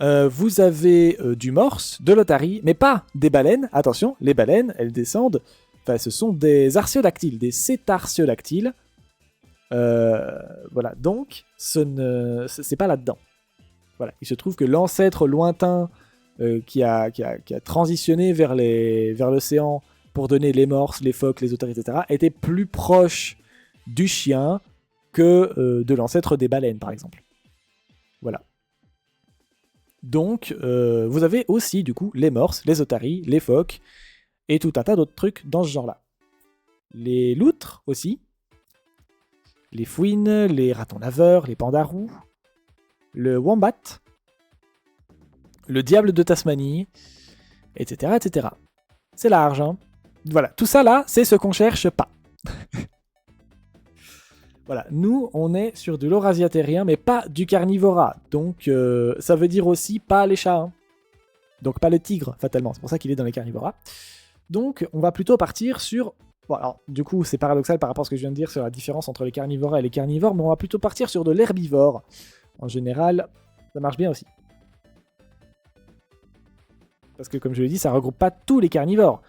Vous avez du morse, de l'otarie, mais pas des baleines. Attention, les baleines, elles descendent... Enfin, ce sont des artiodactyles, des cétartiodactyles. Voilà, donc, c'est pas là-dedans. Voilà, il se trouve que l'ancêtre lointain qui a transitionné vers l'océan pour donner les morses, les phoques, les otaries, etc., était plus proche du chien que de l'ancêtre des baleines, par exemple. Voilà. Donc, vous avez aussi, du coup, les morses, les otaries, les phoques, et tout un tas d'autres trucs dans ce genre-là. Les loutres, aussi. Les fouines, les ratons laveurs, les pandas roux, le wombat, le diable de Tasmanie, etc., etc. C'est large, hein. Voilà, tout ça, là, c'est ce qu'on cherche pas. Voilà, nous, on est sur de l'eurasiatérien, mais pas du carnivora. Donc, ça veut dire aussi pas les chats. Hein. Donc, pas le tigre, fatalement. C'est pour ça qu'il est dans les carnivoras. Donc, on va plutôt partir sur... Bon, alors, du coup, c'est paradoxal par rapport à ce que je viens de dire sur la différence entre les carnivoras et les carnivores, mais on va plutôt partir sur de l'herbivore. En général, ça marche bien aussi. Parce que, comme je l'ai dit, ça regroupe pas tous les carnivores.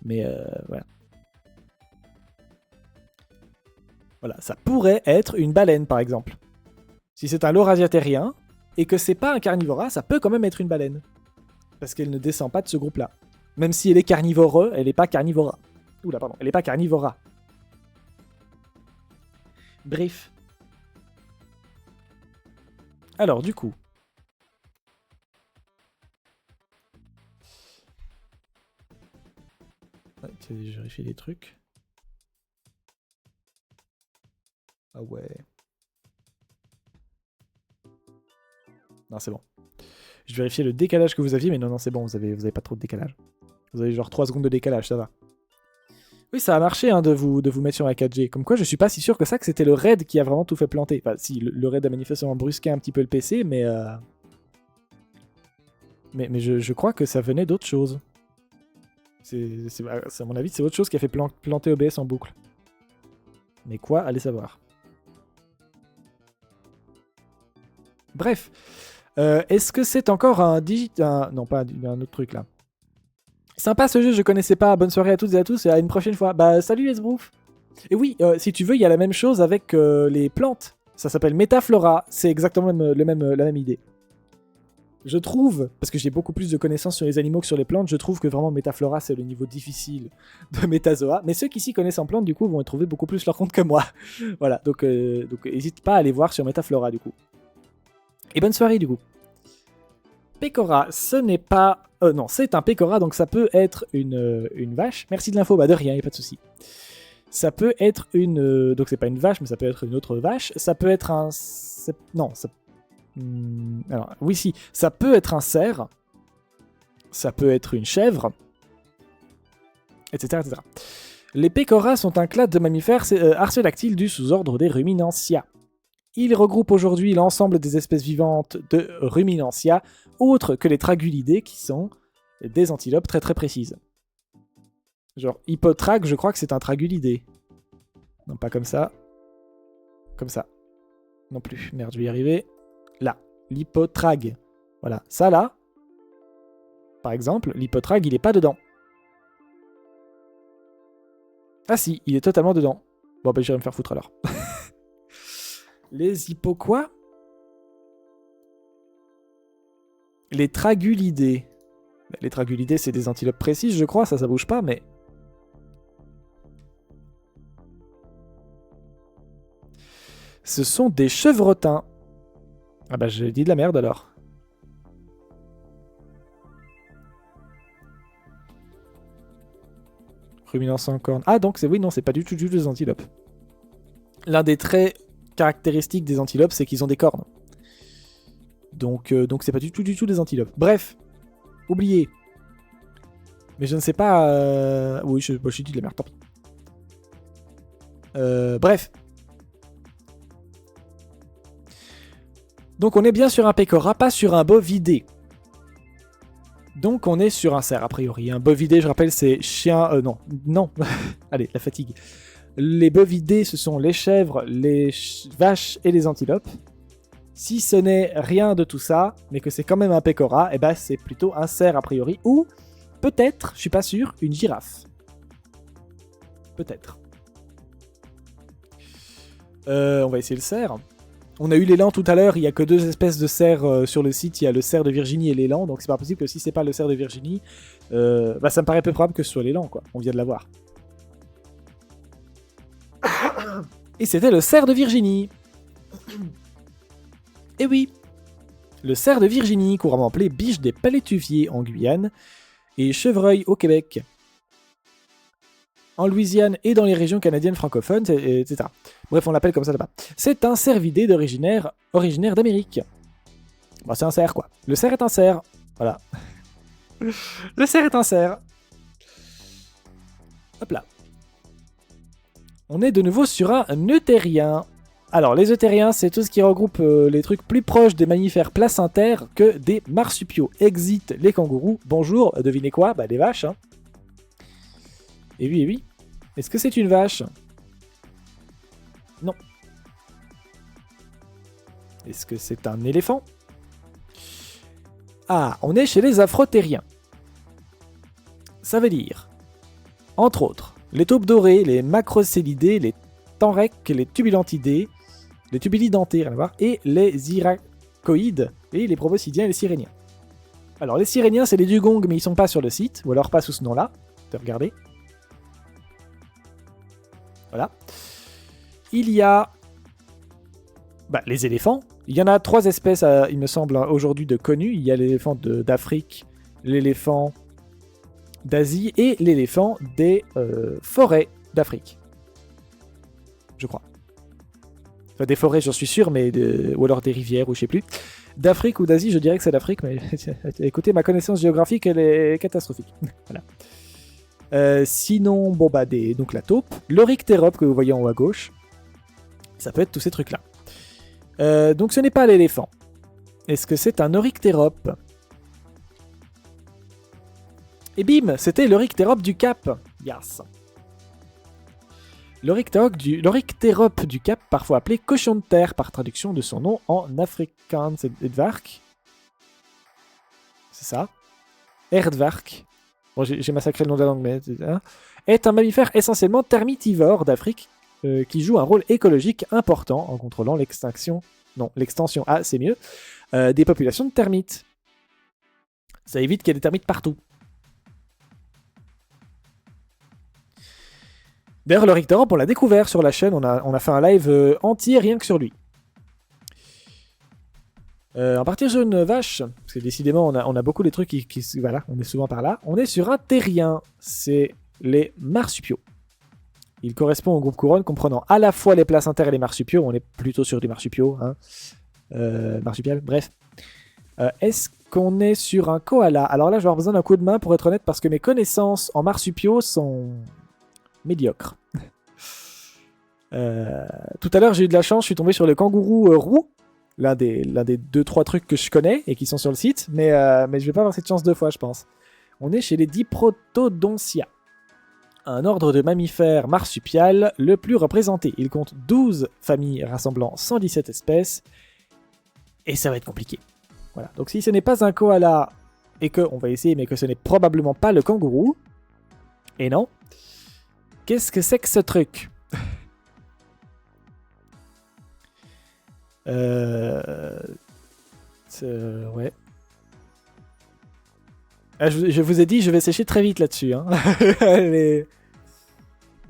Mais, voilà. Voilà, ça pourrait être une baleine, par exemple. Si c'est un laurasiatérien, et que c'est pas un carnivora, ça peut quand même être une baleine. Parce qu'elle ne descend pas de ce groupe-là. Même si elle est carnivore, elle n'est pas carnivora. Oula, pardon, elle n'est pas carnivora. Bref. Alors, du coup... Ouais, je vérifie les trucs. Ah ouais. Non, c'est bon. Je vérifiais le décalage que vous aviez, mais non, c'est bon, vous avez pas trop de décalage. Vous avez genre 3 secondes de décalage, ça va. Oui, ça a marché hein, de vous mettre sur la 4G. Comme quoi, je suis pas si sûr que c'était le raid qui a vraiment tout fait planter. Enfin, si, le raid a manifestement brusqué un petit peu le PC, mais je crois que ça venait d'autre chose. À mon avis, c'est autre chose qui a fait planter OBS en boucle. Mais quoi, allez savoir. Bref. Est-ce que c'est encore un non, pas un autre truc là. Sympa ce jeu, je connaissais pas. Bonne soirée à toutes et à tous et à une prochaine fois. Bah salut les Sbrouf. Et oui, si tu veux, il y a la même chose avec les plantes. Ça s'appelle Metaflora. C'est exactement la même idée. Je trouve, parce que j'ai beaucoup plus de connaissances sur les animaux que sur les plantes, je trouve que vraiment Metaflora c'est le niveau difficile de Metazoa. Mais ceux qui s'y connaissent en plantes, du coup, vont y trouver beaucoup plus leur compte que moi. Voilà, donc n'hésite pas à aller voir sur Metaflora, du coup. Et bonne soirée, du coup. Pecora, ce n'est pas... non, c'est un Pecora, donc ça peut être une vache. Merci de l'info, bah de rien, y a pas de souci. Ça peut être une... donc c'est pas une vache, mais ça peut être une autre vache. Ça peut être un... non, ça... alors, oui, si. Ça peut être un cerf. Ça peut être une chèvre. Etc. etc. Les Pecora sont un clade de mammifères artiodactyles du sous-ordre des Ruminantia. Ils regroupent aujourd'hui l'ensemble des espèces vivantes de Ruminantia, autres que les Tragulidés, qui sont des antilopes très très précises. Genre, Hippotrag, je crois que c'est un Tragulidé. Non, pas comme ça. Comme ça. Non plus. Merde, je vais y arriver. Là. L'Hippotrag. Voilà. Ça, là. Par exemple, l'Hippotrag, il est pas dedans. Ah si, il est totalement dedans. Bon, bah, j'irai me faire foutre alors. Les hippo quoi? Les Tragulidés. Les Tragulidés, c'est des antilopes précises, je crois. Ça bouge pas, mais... Ce sont des chevrotins. Ah bah, j'ai dit de la merde, alors. Ruminants sans cornes. Ah, donc, oui, non, c'est pas du tout des antilopes. L'un des traits caractéristiques des antilopes, c'est qu'ils ont des cornes. Donc c'est pas du tout des antilopes. Bref, oubliez. Mais je ne sais pas... Oui, je dit de la merde, tant pis. Bref. Donc on est bien sur un Pecora, pas sur un bovidé. Donc on est sur un cerf, a priori. Un bovidé, je rappelle, c'est chien... non. Allez, la fatigue. Les bovidés, ce sont les chèvres, les vaches et les antilopes. Si ce n'est rien de tout ça, mais que c'est quand même un Pecora, eh ben c'est plutôt un cerf a priori, ou peut-être, je suis pas sûr, une girafe. Peut-être. On va essayer le cerf. On a eu l'élan tout à l'heure, il n'y a que 2 espèces de cerfs sur le site, il y a le cerf de Virginie et l'élan, donc c'est pas possible que si c'est pas le cerf de Virginie, bah ça me paraît peu probable que ce soit l'élan, quoi. On vient de l'avoir. Et c'était le cerf de Virginie. Et oui, le cerf de Virginie, couramment appelé biche des palétuviers en Guyane, et chevreuil au Québec, en Louisiane et dans les régions canadiennes francophones, etc. Bref, on l'appelle comme ça là-bas. C'est un cervidé originaire d'Amérique. Bon, c'est un cerf, quoi. Le cerf est un cerf. Voilà. Le cerf est un cerf. Hop là. On est de nouveau sur un euthérien. Alors, les euthériens, c'est tout ce qui regroupe les trucs plus proches des mammifères placentaires que des marsupiaux. Exit les kangourous. Bonjour, devinez quoi? Bah, des vaches, hein. Et oui, et oui. Est-ce que c'est une vache? Non. Est-ce que c'est un éléphant? Ah, on est chez les afrotériens. Ça veut dire, entre autres, les taupes dorées, les macrocélidés, les tenrecs, les tubulantidés, les tubulidentés, rien à voir, et les iracoïdes, et les proboscidiens et les siréniens. Alors, les siréniens, c'est les dugongs, mais ils sont pas sur le site, ou alors pas sous ce nom-là. Regardez. Voilà. Il y a les éléphants. Il y en a 3 espèces, il me semble, aujourd'hui de connues. Il y a l'éléphant d'Afrique, l'éléphant d'Asie et l'éléphant des forêts d'Afrique. Je crois. Enfin, des forêts, j'en suis sûr, mais ou alors des rivières, ou je sais plus. D'Afrique ou d'Asie, je dirais que c'est d'Afrique, mais écoutez, ma connaissance géographique, elle est catastrophique. Voilà. Sinon, donc la taupe, l'oryctérope que vous voyez en haut à gauche, ça peut être tous ces trucs-là. Donc ce n'est pas l'éléphant. Est-ce que c'est un oryctérope? Et bim, c'était l'oryctérope du Cap. Yes. L'Oryctérope du Cap, parfois appelé cochon de terre par traduction de son nom en afrikaans Edvark. C'est ça. Erdvark. Bon, j'ai massacré le nom de la langue, mais... Hein, est un mammifère essentiellement termitivore d'Afrique qui joue un rôle écologique important en contrôlant l'extension... Non, l'extension, ah, c'est mieux. Des populations de termites. Ça évite qu'il y ait des termites partout. D'ailleurs, l'Oryctérope, on l'a découvert sur la chaîne. On a fait un live entier rien que sur lui. En partir sur une vache, parce que décidément, on a beaucoup des trucs qui... Voilà, on est souvent par là. On est sur un terrien. C'est les marsupiaux. Il correspond au groupe couronne comprenant à la fois les placentaires et les marsupiaux. On est plutôt sur des marsupiaux. Hein. Marsupial, bref. Est-ce qu'on est sur un koala? Alors là, je vais avoir besoin d'un coup de main pour être honnête, parce que mes connaissances en marsupiaux sont médiocres. Tout à l'heure, j'ai eu de la chance, je suis tombé sur le kangourou roux, l'un des 2-3 trucs que je connais et qui sont sur le site, mais je vais pas avoir cette chance 2 fois, je pense. On est chez les Diprotodontia, un ordre de mammifères marsupial le plus représenté. Il compte 12 familles rassemblant 117 espèces, et ça va être compliqué. Voilà. Donc si ce n'est pas un koala, et que, on va essayer, mais que ce n'est probablement pas le kangourou, et non, qu'est-ce que c'est que ce truc? Ouais. Ah, je vous ai dit, je vais sécher très vite là-dessus. Hein.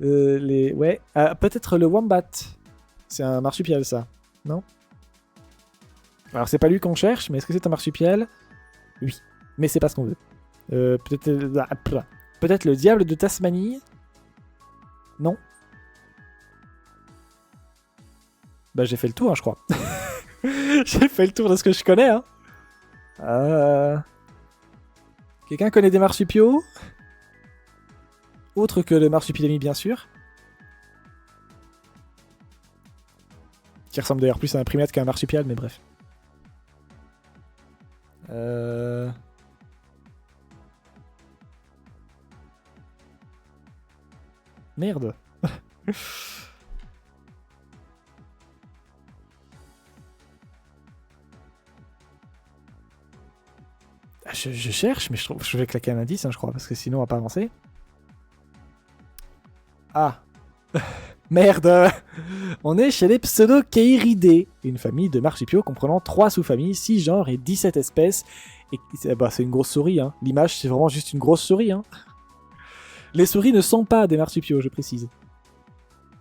Ouais. Peut-être le wombat. C'est un marsupial, ça. Non? Alors, c'est pas lui qu'on cherche, mais est-ce que c'est un marsupial? Oui. Mais c'est pas ce qu'on veut. Peut-être le diable de Tasmanie? Non? Bah, j'ai fait le tour, hein, je crois. J'ai fait le tour de ce que je connais, hein. Quelqu'un connaît des marsupiaux? Autre que le marsupilami, bien sûr. Qui ressemble d'ailleurs plus à un primate qu'à un marsupial, mais bref. Merde. Je cherche, mais je vais claquer un indice, hein, je crois, parce que sinon on va pas avancer. Ah. Merde. On est chez les Pseudocheiridae, une famille de marsupiaux comprenant 3 sous-familles, 6 genres et 17 espèces. Et bah, c'est une grosse souris, hein. L'image, c'est vraiment juste une grosse souris, hein. Les souris ne sont pas des marsupiaux, je précise.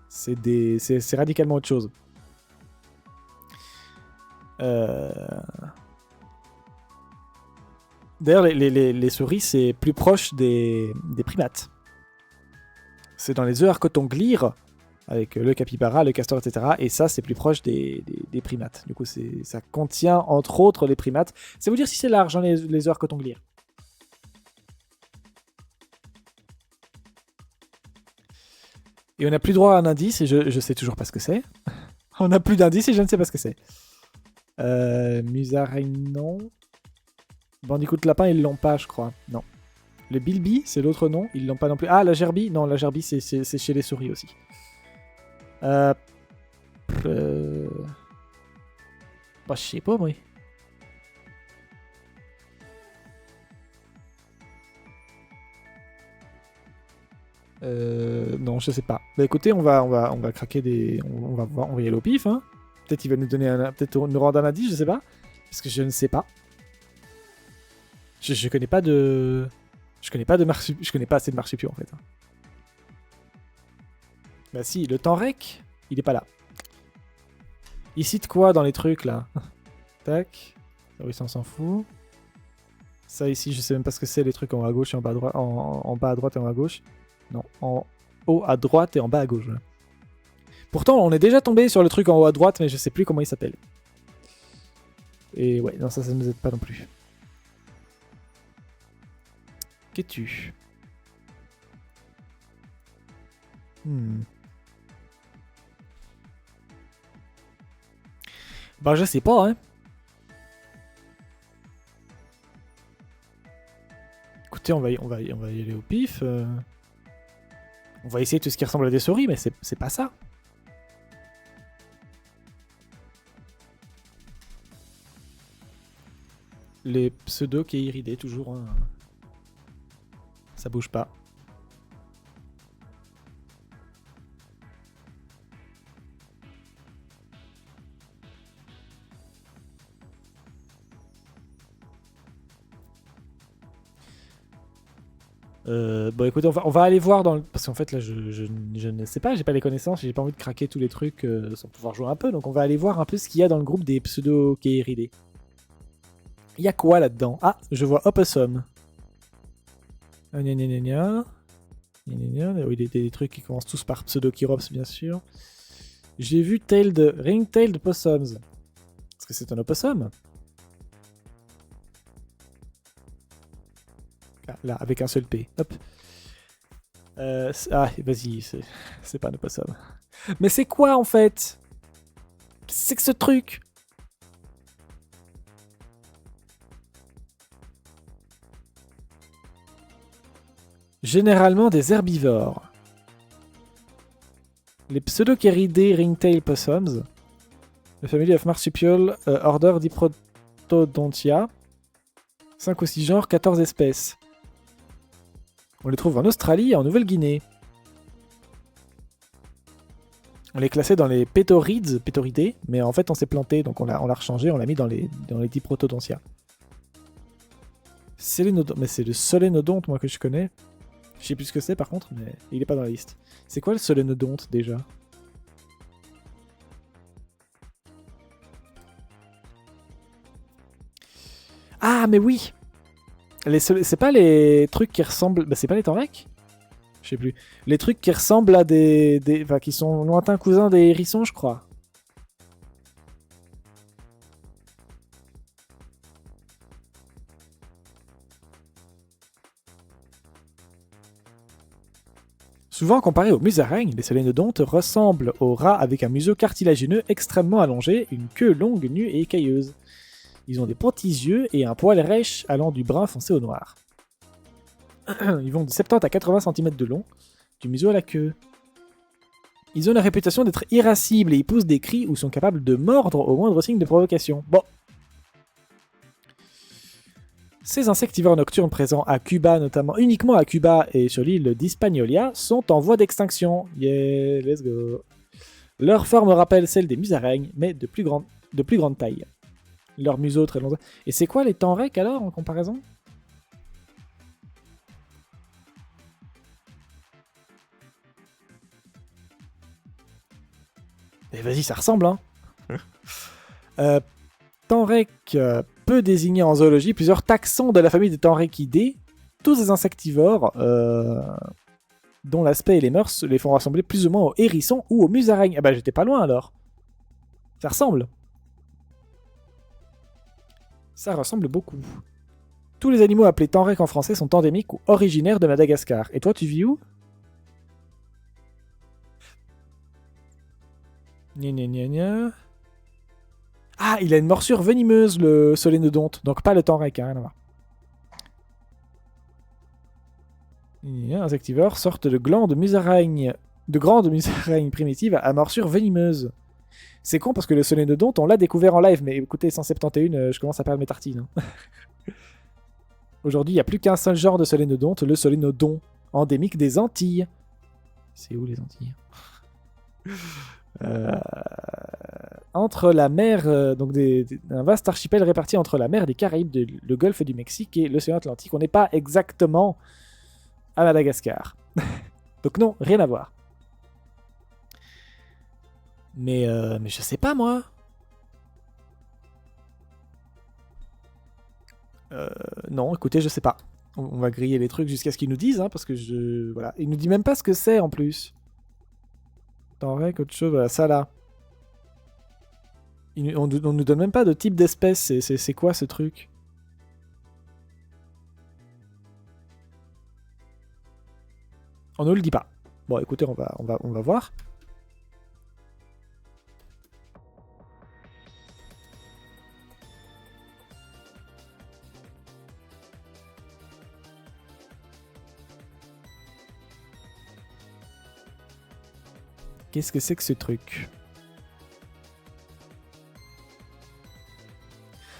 C'est radicalement autre chose. D'ailleurs, les souris, c'est plus proche des primates. C'est dans les Euarchotonglyres, avec le capybara, le castor, etc. Et ça, c'est plus proche des primates. Du coup, ça contient, entre autres, les primates. C'est vous dire si c'est large, hein, les Euarchotonglyres. Et on n'a plus droit à un indice, et je sais toujours pas ce que c'est. On n'a plus d'indice, et je ne sais pas ce que c'est. Musaraigne, non. Bandicoot lapin, ils l'ont pas, je crois. Non. Le bilby, c'est l'autre nom. Ils l'ont pas non plus. Ah, la gerbille. Non, la gerbille, c'est chez les souris aussi. Bah, je sais pas, moi. Non, je sais pas. Bah écoutez, on va craquer des... On va voir, on va y aller au pif, hein. Peut-être il va nous donner peut-être nous rendre un indice, je sais pas. Parce que je ne sais pas. Je connais pas de... Je connais pas assez de marsupiaux, en fait. Bah si, le temps rec, il est pas là. Il cite quoi dans les trucs, là? Tac. Oui, ça, on s'en fout. Ça, ici, je sais même pas ce que c'est, les trucs en haut à gauche et en bas à droite. En bas à droite et en haut à gauche. Non, en haut à droite et en bas à gauche. Ouais. Pourtant, on est déjà tombé sur le truc en haut à droite, mais je sais plus comment il s'appelle. Et ouais, non, ça nous aide pas non plus. Qu'es-tu? Bah, je sais pas, hein. Écoutez, on va y aller au pif. On va essayer tout ce qui ressemble à des souris, mais c'est pas ça. Les pseudo-kéiridés, toujours. Hein. Ça bouge pas. Bon écoute, on va aller voir dans le... Parce qu'en fait là je ne sais pas, j'ai pas les connaissances, j'ai pas envie de craquer tous les trucs sans pouvoir jouer un peu, donc on va aller voir un peu ce qu'il y a dans le groupe des pseudo-kéiridés. Il y a quoi là-dedans? Ah, je vois Opossum. Gna gna gna gna. Gna gna. Oui, des trucs qui commencent tous par pseudo-Kyrops bien sûr. J'ai vu Ring-tailed Possums. Est-ce que c'est un opossum? Là, avec un seul P. Hop. Vas-y, c'est pas un opossum. Mais c'est quoi en fait? C'est que ce truc? Généralement des herbivores. Les pseudo-kéridés ringtail possums. La famille of marsupial, order Diprotodontia. 5 ou 6 genres, 14 espèces. On les trouve en Australie et en Nouvelle-Guinée. On les classait dans les pétoridés, mais en fait on s'est planté, donc on l'a rechangé, on l'a mis dans les Diprotodontia. Mais c'est le solénodonte, moi, que je connais. Je sais plus ce que c'est, par contre, mais il est pas dans la liste. C'est quoi le solénodonte, déjà? Ah, mais oui! C'est pas les trucs qui ressemblent... Bah, c'est pas les Tenreks? Je sais plus. Les trucs qui ressemblent à Enfin, qui sont lointains cousins des hérissons, je crois. Souvent comparés aux musaraignes, les solénodontes ressemblent aux rats avec un museau cartilagineux extrêmement allongé, une queue longue, nue et écailleuse. Ils ont des petits yeux et un poil rêche allant du brun foncé au noir. Ils vont de 70 à 80 cm de long, du museau à la queue. Ils ont la réputation d'être irascibles et ils poussent des cris ou sont capables de mordre au moindre signe de provocation. Bon. Ces insectivores nocturnes présents à Cuba, notamment uniquement à Cuba et sur l'île d'Hispaniola, sont en voie d'extinction. Yeah, let's go. Leur forme rappelle celle des musaraignes, mais de plus grande taille. Leur museau très long. Et c'est quoi les tenrecs alors en comparaison? Eh vas-y, ça ressemble, hein. Tenrec peut désigner en zoologie plusieurs taxons de la famille des tenrechidae, tous des insectivores dont l'aspect et les mœurs les font ressembler plus ou moins aux hérissons ou aux musaraignes. Ah bah j'étais pas loin alors. Ça ressemble. Ça ressemble beaucoup. Tous les animaux appelés tenrec en français sont endémiques ou originaires de Madagascar. Et toi, tu vis où? Gna gna gna gna. Ah, il a une morsure venimeuse, le solénodonte. Donc pas le tenrec, hein, rien à voir. Insectivores, sorte de glandes musaraignes, de grandes musaraignes primitives à morsure venimeuse. C'est con parce que le solénodonte, on l'a découvert en live, mais écoutez, 171, je commence à perdre mes tartines. Hein. Aujourd'hui, il n'y a plus qu'un seul genre de solénodonte, le solénodon, endémique des Antilles. C'est où les Antilles? Entre la mer, donc un vaste archipel réparti entre la mer des Caraïbes, le golfe du Mexique et l'océan Atlantique. On n'est pas exactement à Madagascar. Donc non, rien à voir. Mais je sais pas moi. Non, écoutez, je sais pas. On va griller les trucs jusqu'à ce qu'ils nous disent, hein, parce que voilà. Il nous dit même pas ce que c'est en plus. Tenrec, autre chose, voilà, ça là. On nous donne même pas de type d'espèce, c'est quoi ce truc? On ne le dit pas. Bon, écoutez, on va voir. Qu'est-ce que c'est que ce truc?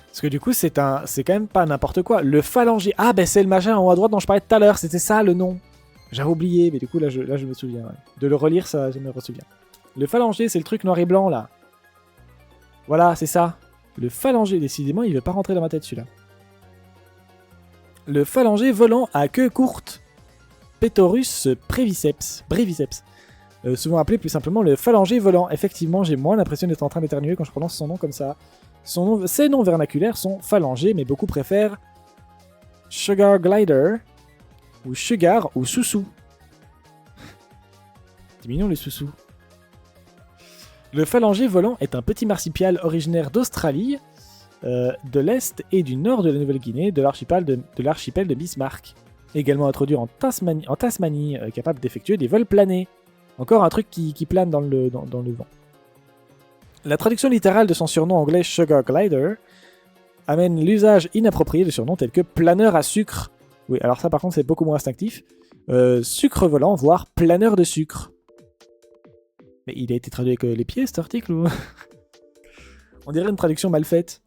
Parce que du coup, c'est quand même pas n'importe quoi. Le phalangier. Ah, ben c'est le machin en haut à droite dont je parlais tout à l'heure. C'était ça le nom. J'avais oublié, mais du coup, là, je me souviens. Ouais. De le relire, ça, je me souviens. Le phalangier, c'est le truc noir et blanc, là. Voilà, c'est ça. Le phalangier, décidément, il veut pas rentrer dans ma tête, celui-là. Le phalangier volant à queue courte. Pétorus breviceps. Souvent appelé plus simplement le phalangier volant. Effectivement, j'ai moins l'impression d'être en train d'éternuer quand je prononce son nom comme ça. Ses noms vernaculaires sont phalangers, mais beaucoup préfèrent Sugar Glider, ou Sugar, ou Soussou. C'est mignon les Soussous. Le phalangier volant est un petit marsupial originaire d'Australie, de l'Est et du Nord de la Nouvelle-Guinée, de l'archipel de Bismarck. Également introduit en Tasmanie, capable d'effectuer des vols planés. Encore un truc qui plane dans le vent. La traduction littérale de son surnom anglais Sugar Glider amène l'usage inapproprié de surnoms tels que planeur à sucre. Oui, alors ça par contre c'est beaucoup moins instinctif. Sucre volant, voire planeur de sucre. Mais il a été traduit avec les pieds cet article ou... On dirait une traduction mal faite.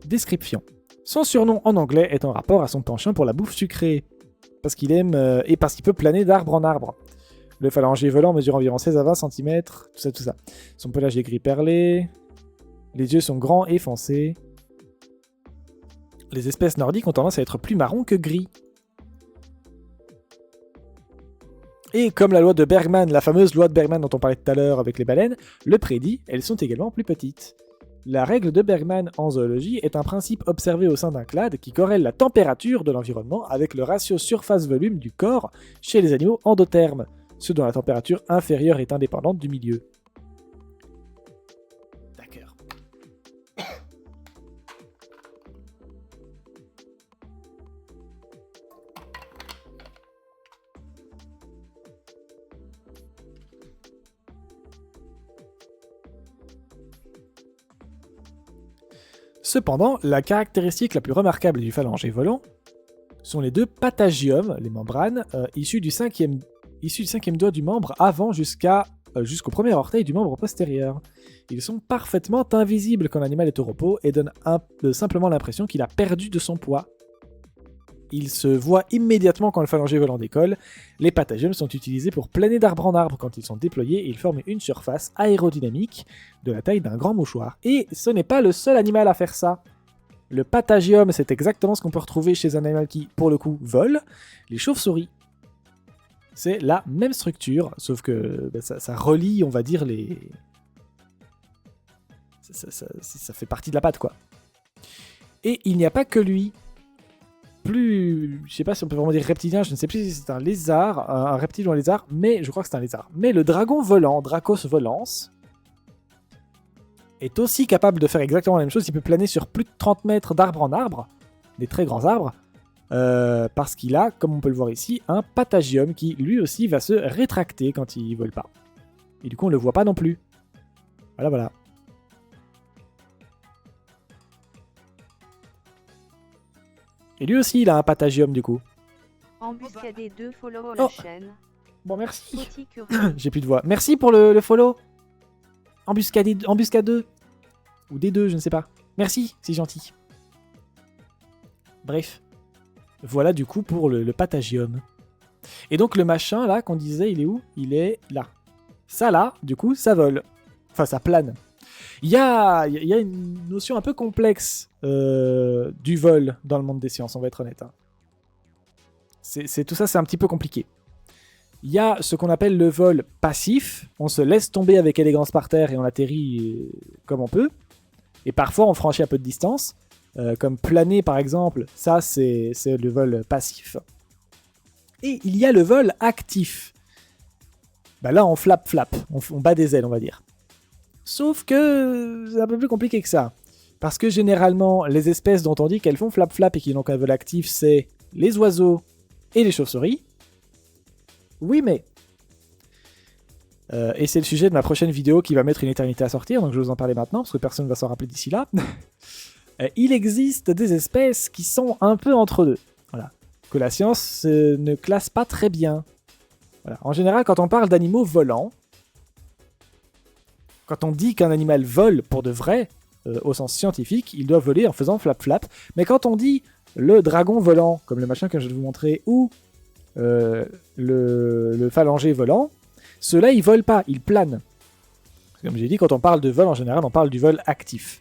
Description. Son surnom en anglais est en rapport à son penchant pour la bouffe sucrée. Parce qu'il aime et parce qu'il peut planer d'arbre en arbre. Le phalangier volant mesure environ 16 à 20 cm, tout ça. Son pelage est gris perlé. Les yeux sont grands et foncés. Les espèces nordiques ont tendance à être plus marron que gris. Et comme la loi de Bergman, la fameuse loi de Bergman dont on parlait tout à l'heure avec les baleines, le prédit, elles sont également plus petites. La règle de Bergman en zoologie est un principe observé au sein d'un clade qui corrèle la température de l'environnement avec le ratio surface-volume du corps chez les animaux endothermes, ceux dont la température inférieure est indépendante du milieu. D'accord. Cependant, la caractéristique la plus remarquable du phalangier volant sont les deux patagiums, les membranes, issus du cinquième doigt du membre avant jusqu'au premier orteil du membre postérieur. Ils sont parfaitement invisibles quand l'animal est au repos et donnent simplement l'impression qu'il a perdu de son poids. Il se voit immédiatement quand le phalangier volant décolle. Les patagiums sont utilisés pour planer d'arbre en arbre. Quand ils sont déployés, ils forment une surface aérodynamique de la taille d'un grand mouchoir. Et ce n'est pas le seul animal à faire ça. Le patagium, c'est exactement ce qu'on peut retrouver chez un animal qui, pour le coup, vole, les chauves-souris. C'est la même structure, sauf que ça relie, on va dire, les... Ça fait partie de la patte, quoi. Et il n'y a pas que lui. Je sais pas si on peut vraiment dire reptilien, je ne sais plus si c'est un lézard, un reptile ou un lézard, mais je crois que c'est un lézard. Mais le dragon volant, Dracos volans, est aussi capable de faire exactement la même chose. Il peut planer sur plus de 30 mètres d'arbre en arbre, des très grands arbres, parce qu'il a, comme on peut le voir ici, un patagium qui lui aussi va se rétracter quand il vole pas. Et du coup on le voit pas non plus. Voilà. Et lui aussi, il a un patagium, du coup. Embuscadé 2, follow la chaîne. Bon, merci. J'ai plus de voix. Merci pour le follow. Embuscade 2. Ou D2, je ne sais pas. Merci, c'est gentil. Bref. Voilà, du coup, pour le patagium. Et donc, le machin, là, qu'on disait, il est où? Il est là. Ça, là, du coup, ça vole. Enfin, ça plane. Il y a une notion un peu complexe du vol dans le monde des sciences, on va être honnête. Hein. Tout ça, c'est un petit peu compliqué. Il y a ce qu'on appelle le vol passif. On se laisse tomber avec élégance par terre et on atterrit comme on peut. Et parfois, on franchit un peu de distance. Comme planer, par exemple. Ça, c'est le vol passif. Et il y a le vol actif. Bah là, on flap. On bat des ailes, on va dire. Sauf que c'est un peu plus compliqué que ça. Parce que généralement, les espèces dont on dit qu'elles font flap et qui ont un vol actif, c'est les oiseaux et les chauves-souris. Oui, mais... et c'est le sujet de ma prochaine vidéo qui va mettre une éternité à sortir, donc je vais vous en parler maintenant, parce que personne ne va s'en rappeler d'ici là. Il existe des espèces qui sont un peu entre deux. Voilà. Que la science ne classe pas très bien. Voilà. En général, quand on parle d'animaux volants, quand on dit qu'un animal vole pour de vrai, au sens scientifique, il doit voler en faisant flap-flap. Mais quand on dit le dragon volant, comme le machin que je vais vous montrer, ou le phalangé volant, ceux-là, ils volent pas, ils planent. Comme j'ai dit, quand on parle de vol, en général, on parle du vol actif.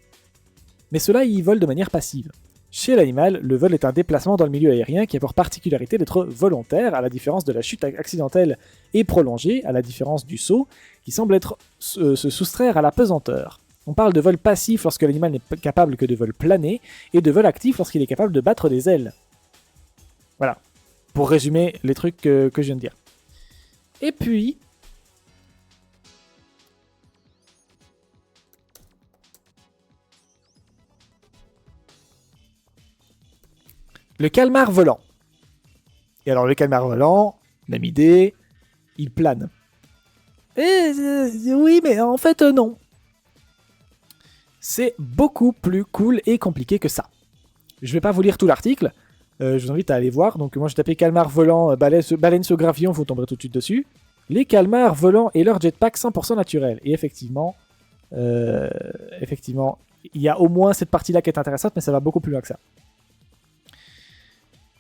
Mais ceux-là, ils volent de manière passive. Chez l'animal, le vol est un déplacement dans le milieu aérien qui a pour particularité d'être volontaire, à la différence de la chute accidentelle et prolongée, à la différence du saut, qui semble se soustraire à la pesanteur. On parle de vol passif lorsque l'animal n'est capable que de vol plané, et de vol actif lorsqu'il est capable de battre des ailes. Voilà, pour résumer les trucs que je viens de dire. Et puis... le calmar volant. Et alors le calmar volant, même idée, il plane. Oui, mais en fait non. C'est beaucoup plus cool et compliqué que ça. Je vais pas vous lire tout l'article, je vous invite à aller voir. Donc moi j'ai tapé calmar volant, baleine sous gravillon, vous tomberez tout de suite dessus. Les calmars volants et leur jetpack 100% naturel. Et effectivement, il y a au moins cette partie-là qui est intéressante, mais ça va beaucoup plus loin que ça.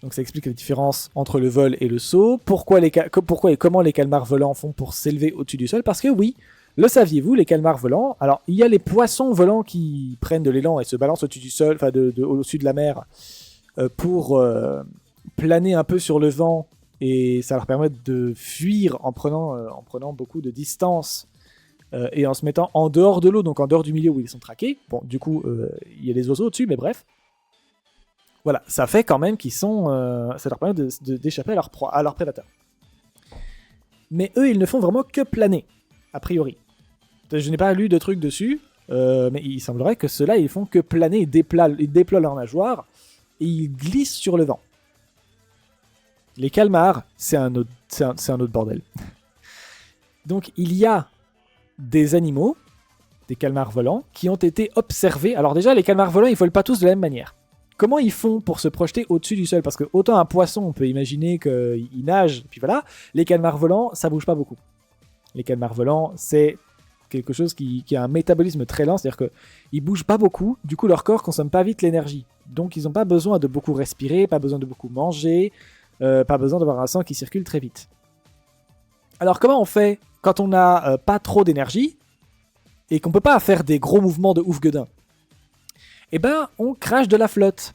Donc ça explique la différence entre le vol et le saut. Pourquoi et comment les calmars volants font pour s'élever au-dessus du sol. Parce que oui, le saviez-vous, les calmars volants... Alors, il y a les poissons volants qui prennent de l'élan et se balancent au-dessus du sol, enfin au-dessus de la mer, pour planer un peu sur le vent. Et ça leur permet de fuir en prenant beaucoup de distance et en se mettant en dehors de l'eau, donc en dehors du milieu où ils sont traqués. Bon, du coup, il y a les oiseaux au-dessus, mais bref. Voilà, ça fait quand même qu'ils sont... ça leur permet d'échapper à leur prédateur. Mais eux, ils ne font vraiment que planer, a priori. Je n'ai pas lu de trucs dessus, mais il semblerait que ceux-là, ils font que planer, ils déploient leurs nageoires, et ils glissent sur le vent. Les calmars, c'est un autre bordel. Donc, il y a des animaux, des calmars volants, qui ont été observés. Alors déjà, les calmars volants, ils volent pas tous de la même manière. Comment ils font pour se projeter au-dessus du sol? Parce que autant un poisson, on peut imaginer qu'il nage, puis voilà. Les calmars volants, ça bouge pas beaucoup. Les calmars volants, c'est quelque chose qui a un métabolisme très lent, c'est-à-dire qu'ils bougent pas beaucoup, du coup leur corps consomme pas vite l'énergie. Donc ils n'ont pas besoin de beaucoup respirer, pas besoin de beaucoup manger, pas besoin d'avoir un sang qui circule très vite. Alors comment on fait quand on n'a pas trop d'énergie et qu'on peut pas faire des gros mouvements de ouf gueudin? Eh ben, on crache de la flotte.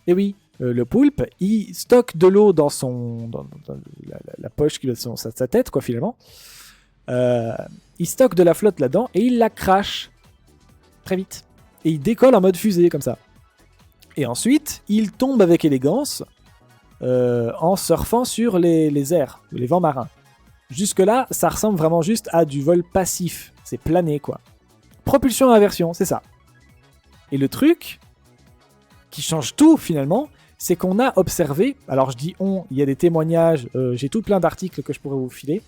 Et oui, le poulpe, il stocke de l'eau dans la poche qui est sa tête, quoi, finalement. Il stocke de la flotte là-dedans et il la crache très vite. Et il décolle en mode fusée, comme ça. Et ensuite, il tombe avec élégance en surfant sur les airs, les vents marins. Jusque-là, ça ressemble vraiment juste à du vol passif. C'est plané, quoi. Propulsion à inversion, c'est ça. Et le truc qui change tout finalement, c'est qu'on a observé, alors je dis on, il y a des témoignages, j'ai tout plein d'articles que je pourrais vous filer,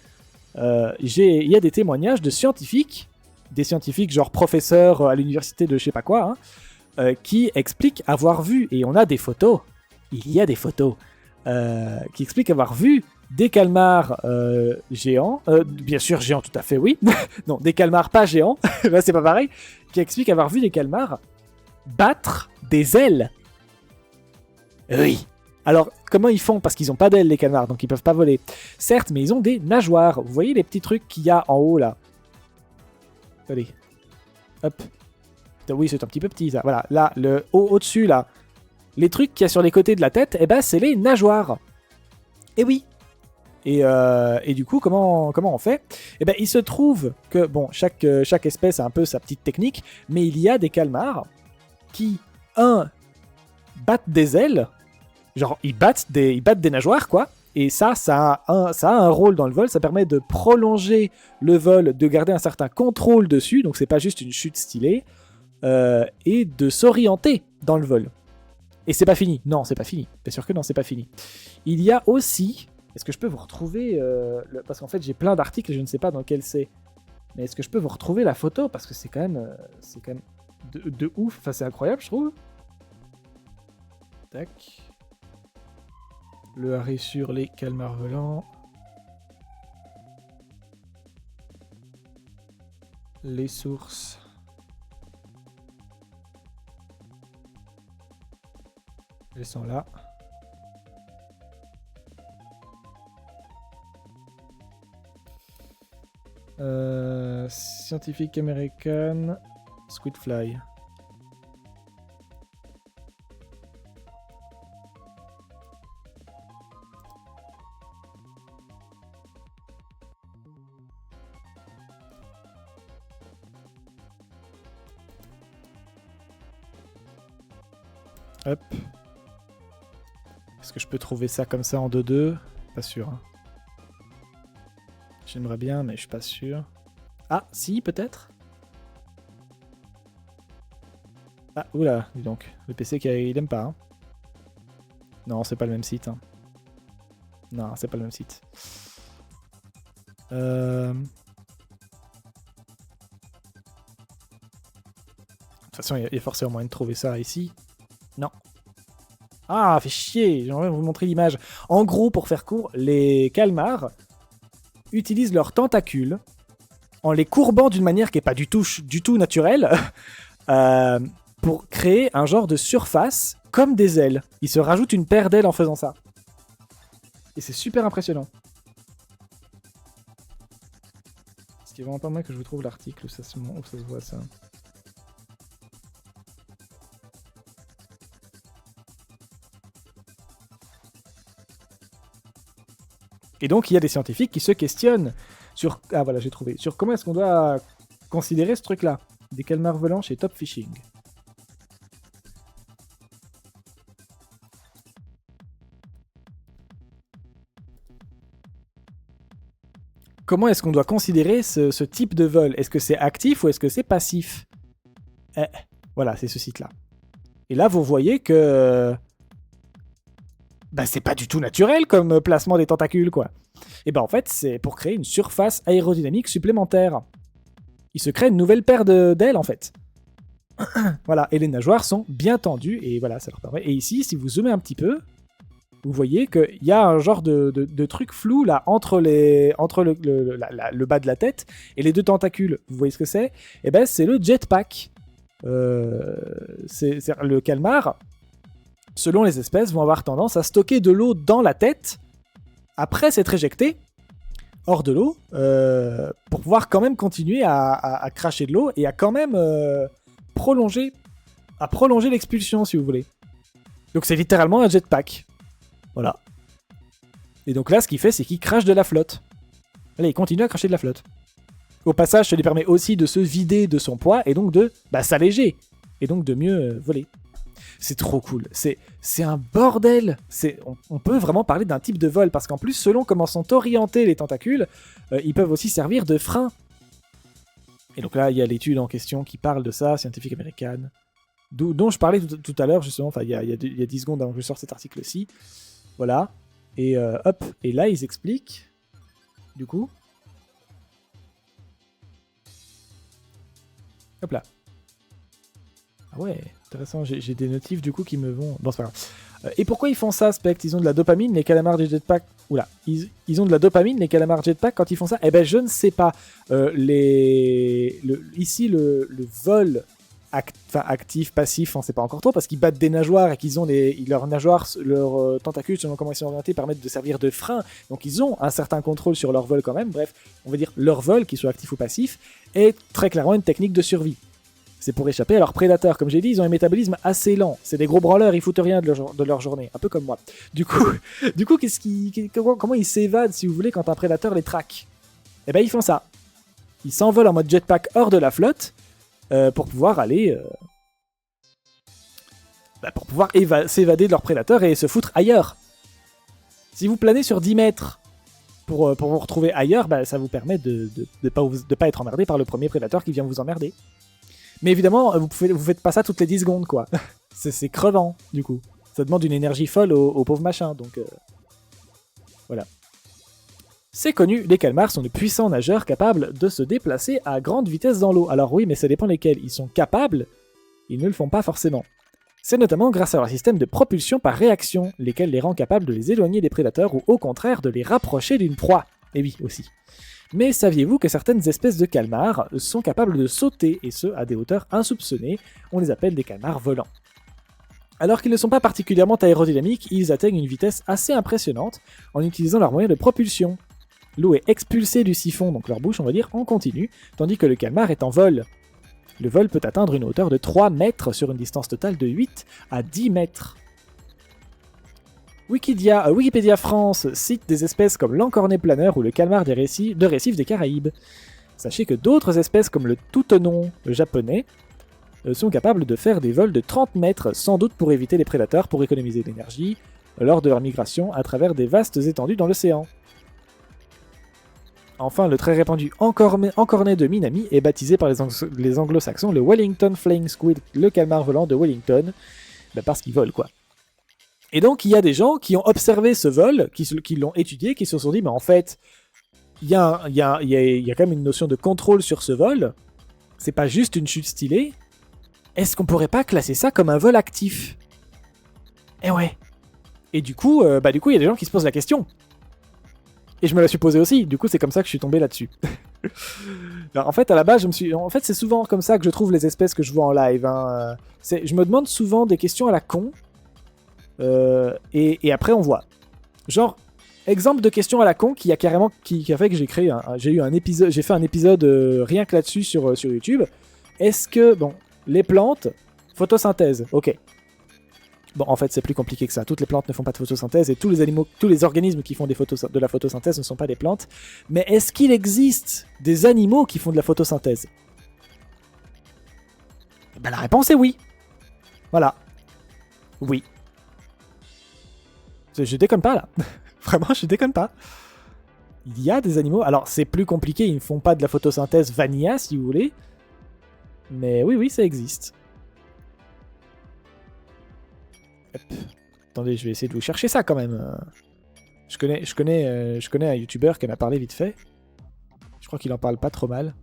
il y a des témoignages de scientifiques, des scientifiques genre professeurs à l'université de je sais pas quoi, qui expliquent avoir vu, et on a des photos, il y a des photos, qui expliquent avoir vu des calmars géants, bien sûr géants tout à fait oui, non des calmars pas géants, là c'est pas pareil, qui expliquent avoir vu des calmars battre des ailes. Oui. Alors, comment ils font? Parce qu'ils n'ont pas d'ailes, les calmars, donc ils peuvent pas voler. Certes, mais ils ont des nageoires. Vous voyez les petits trucs qu'il y a en haut, là? Allez. Hop. Oui, c'est un petit peu petit, ça. Voilà, là, le haut au-dessus, là. Les trucs qu'il y a sur les côtés de la tête, eh ben, c'est les nageoires. Et oui. Et du coup, comment on fait? Eh ben, il se trouve que, bon, chaque espèce a un peu sa petite technique, mais il y a des calmars qui, battent des ailes, genre ils battent des nageoires, quoi, et ça a un rôle dans le vol, ça permet de prolonger le vol, de garder un certain contrôle dessus, donc c'est pas juste une chute stylée, et de s'orienter dans le vol. Et c'est pas fini, non, c'est pas fini, bien sûr que non, c'est pas fini. Il y a aussi, est-ce que je peux vous retrouver, parce qu'en fait j'ai plein d'articles et je ne sais pas dans quel c'est, mais est-ce que je peux vous retrouver la photo, parce que c'est quand même de ouf, enfin c'est incroyable je trouve. Tac. Le arrêt sur les calmars volants. Les sources. Elles sont là. Scientifique American, Squidfly. Hop. Est-ce que je peux trouver ça comme ça en 2-2 ? Pas sûr. Hein. J'aimerais bien, mais je suis pas sûr. Ah, si, peut-être. Ah, oula, dis donc. Le PC, il aime pas. Hein. Non, c'est pas le même site. Hein. Non, c'est pas le même site. De toute façon, il y a forcément moyen de trouver ça ici. Non. Ah, fait chier. J'aimerais vous montrer l'image. En gros, pour faire court, les calmars utilisent leurs tentacules en les courbant d'une manière qui n'est pas du tout naturelle pour créer un genre de surface comme des ailes. Ils se rajoutent une paire d'ailes en faisant ça. Et c'est super impressionnant. Est-ce qu'il y a vraiment pas moyen que je vous trouve l'article où ça se voit ça ? Et donc, il y a des scientifiques qui se questionnent sur... Ah voilà, j'ai trouvé. Sur comment est-ce qu'on doit considérer ce truc-là. Des calmars volants chez Top Fishing. Comment est-ce qu'on doit considérer ce type de vol ? Est-ce que c'est actif ou est-ce que c'est passif ? Voilà, c'est ce site-là. Et là, vous voyez que... Bah, c'est pas du tout naturel comme placement des tentacules, quoi. Et ben en fait, c'est pour créer une surface aérodynamique supplémentaire. Il se crée une nouvelle paire d'ailes, en fait. Voilà, et les nageoires sont bien tendues, et voilà, ça leur permet... Et ici, si vous zoomez un petit peu, vous voyez qu'il y a un genre de truc flou, là, entre le bas de la tête et les deux tentacules. Vous voyez ce que c'est ? Et ben c'est le jetpack. C'est le calmar... selon les espèces, vont avoir tendance à stocker de l'eau dans la tête après s'être éjecté hors de l'eau pour pouvoir quand même continuer à cracher de l'eau et à quand même prolonger l'expulsion, si vous voulez. Donc c'est littéralement un jetpack. Voilà. Et donc là, ce qu'il fait, c'est qu'il crache de la flotte. Allez, il continue à cracher de la flotte. Au passage, ça lui permet aussi de se vider de son poids et donc de s'alléger. Et donc de mieux voler. C'est trop cool. C'est un bordel. On peut vraiment parler d'un type de vol, parce qu'en plus, selon comment sont orientés les tentacules, ils peuvent aussi servir de frein. Et donc là, il y a l'étude en question qui parle de ça, Scientific American, dont je parlais tout à l'heure, justement, enfin, il y a 10 secondes avant que je sorte cet article-ci. Voilà. Et hop. Et là, ils expliquent, du coup... Hop là. Ah ouais, intéressant, j'ai des notifs du coup qui me vont... Bon, c'est pas grave. Et pourquoi ils font ça, Spect ? Ils ont de la dopamine, les calamars du jetpack... Oula, ils ont de la dopamine, les calamars jetpack, quand ils font ça ? Eh ben, je ne sais pas. Ici, le vol actif, passif, on ne sait pas encore trop, parce qu'ils battent des nageoires et qu'ils ont leurs nageoires, leurs tentacules, selon comment ils sont orientés, permettent de servir de frein. Donc ils ont un certain contrôle sur leur vol quand même. Bref, on va dire leur vol, qu'il soit actif ou passif, est très clairement une technique de survie. C'est pour échapper à leurs prédateurs. Comme j'ai dit, ils ont un métabolisme assez lent. C'est des gros branleurs, ils foutent rien de leur journée. Un peu comme moi. Du coup comment ils s'évadent, si vous voulez, quand un prédateur les traque ? Eh ben, ils font ça. Ils s'envolent en mode jetpack hors de la flotte pour pouvoir aller... pour pouvoir s'évader de leurs prédateurs et se foutre ailleurs. Si vous planez sur 10 mètres pour vous retrouver ailleurs, ça vous permet de pas être emmerdé par le premier prédateur qui vient vous emmerder. Mais évidemment, vous faites pas ça toutes les 10 secondes, quoi. c'est crevant, du coup. Ça demande une énergie folle aux pauvres machins, donc... Voilà. C'est connu, les calmars sont de puissants nageurs capables de se déplacer à grande vitesse dans l'eau. Alors oui, mais ça dépend lesquels. Ils sont capables, ils ne le font pas forcément. C'est notamment grâce à leur système de propulsion par réaction, lesquels les rend capables de les éloigner des prédateurs ou au contraire de les rapprocher d'une proie. Et oui, aussi. Mais saviez-vous que certaines espèces de calmars sont capables de sauter, et ce, à des hauteurs insoupçonnées? On les appelle des calmars volants. Alors qu'ils ne sont pas particulièrement aérodynamiques, ils atteignent une vitesse assez impressionnante en utilisant leur moyen de propulsion. L'eau est expulsée du siphon, donc leur bouche on va dire, en continu, tandis que le calmar est en vol. Le vol peut atteindre une hauteur de 3 mètres sur une distance totale de 8 à 10 mètres. Wikipédia France cite des espèces comme l'encorné planeur ou le calmar de récif des Caraïbes. Sachez que d'autres espèces comme le toutenon japonais sont capables de faire des vols de 30 mètres, sans doute pour éviter les prédateurs, pour économiser de l'énergie, lors de leur migration à travers des vastes étendues dans l'océan. Enfin, le très répandu encornet de Minami est baptisé par les anglo-saxons le Wellington Flying Squid, le calmar volant de Wellington, parce qu'il vole quoi. Et donc il y a des gens qui ont observé ce vol, qui l'ont étudié, qui se sont dit, mais en fait, il y a quand même une notion de contrôle sur ce vol, c'est pas juste une chute stylée, est-ce qu'on pourrait pas classer ça comme un vol actif? Eh ouais. Et du coup, il y a des gens qui se posent la question. Et je me la suis posée aussi, du coup c'est comme ça que je suis tombé là-dessus. Alors, en fait, à la base, c'est souvent comme ça que je trouve les espèces que je vois en live. Hein. Je me demande souvent des questions à la con, et après on voit. Genre, exemple de questions à la con qui a fait que j'ai fait un épisode rien que là-dessus sur YouTube. Est-ce que, les plantes, photosynthèse, ok. Bon, en fait, c'est plus compliqué que ça. Toutes les plantes ne font pas de photosynthèse et tous les organismes qui font de la photosynthèse ne sont pas des plantes. Mais est-ce qu'il existe des animaux qui font de la photosynthèse? La réponse est oui. Voilà. Oui. Je déconne pas, là. Vraiment, je déconne pas. Il y a des animaux... Alors, c'est plus compliqué, ils ne font pas de la photosynthèse vanilla, si vous voulez. Mais oui, ça existe. Hop. Attendez, je vais essayer de vous chercher ça quand même. Je connais un YouTuber qui en a parlé vite fait. Je crois qu'il en parle pas trop mal.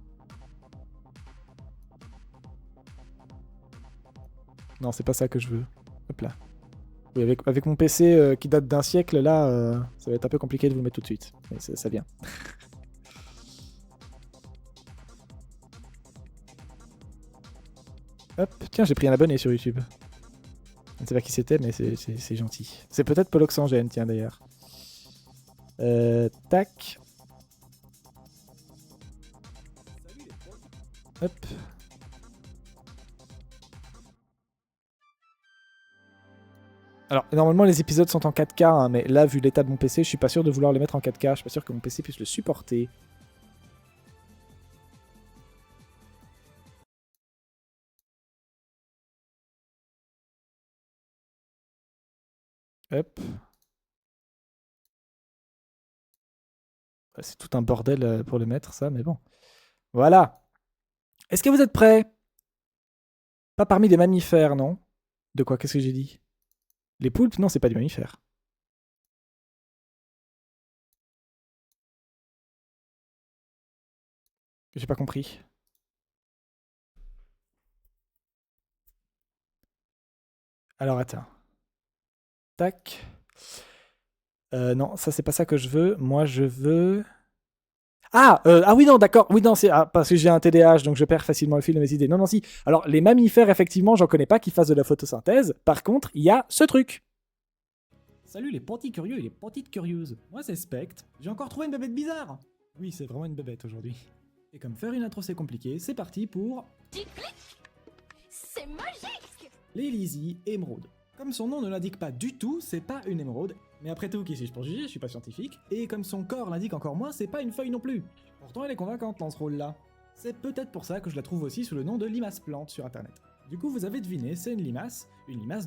Non, c'est pas ça que je veux. Hop là. Oui, avec mon PC qui date d'un siècle, là, ça va être un peu compliqué de vous le mettre tout de suite. Mais ça vient. Hop, tiens, j'ai pris un abonné sur YouTube. Je ne sais pas qui c'était, mais c'est gentil. C'est peut-être Poloxangène, tiens, d'ailleurs. Tac. Hop. Alors, normalement, les épisodes sont en 4K, hein, mais là, vu l'état de mon PC, je suis pas sûr de vouloir le mettre en 4K. Je suis pas sûr que mon PC puisse le supporter. Hop. C'est tout un bordel pour le mettre, ça, mais bon. Voilà. Est-ce que vous êtes prêts? Pas parmi les mammifères, non? De quoi? Qu'est-ce que j'ai dit? Les poulpes? Non, c'est pas des mammifères. J'ai pas compris. Alors, attends. Tac. Non, ça, c'est pas ça que je veux. Moi, je veux... Ah oui, non, d'accord. Oui, non, c'est parce que j'ai un TDAH, donc je perds facilement le fil de mes idées. Non, si. Alors, les mammifères, effectivement, j'en connais pas qui fassent de la photosynthèse. Par contre, il y a ce truc. Salut les petits curieux et les petites curieuses. Moi, c'est Spectre. J'ai encore trouvé une bébête bizarre. Oui, c'est vraiment une bébête aujourd'hui. Et comme faire une intro, c'est compliqué, c'est parti pour... C'est magique! Les Lizzie émeraudes. Comme son nom ne l'indique pas du tout, c'est pas une émeraude. Mais après tout, qui suis-je pour juger? Je suis pas scientifique. Et comme son corps l'indique encore moins, c'est pas une feuille non plus. Pourtant, elle est convaincante dans ce rôle-là. C'est peut-être pour ça que je la trouve aussi sous le nom de limace plante sur internet. Du coup, vous avez deviné, c'est une limace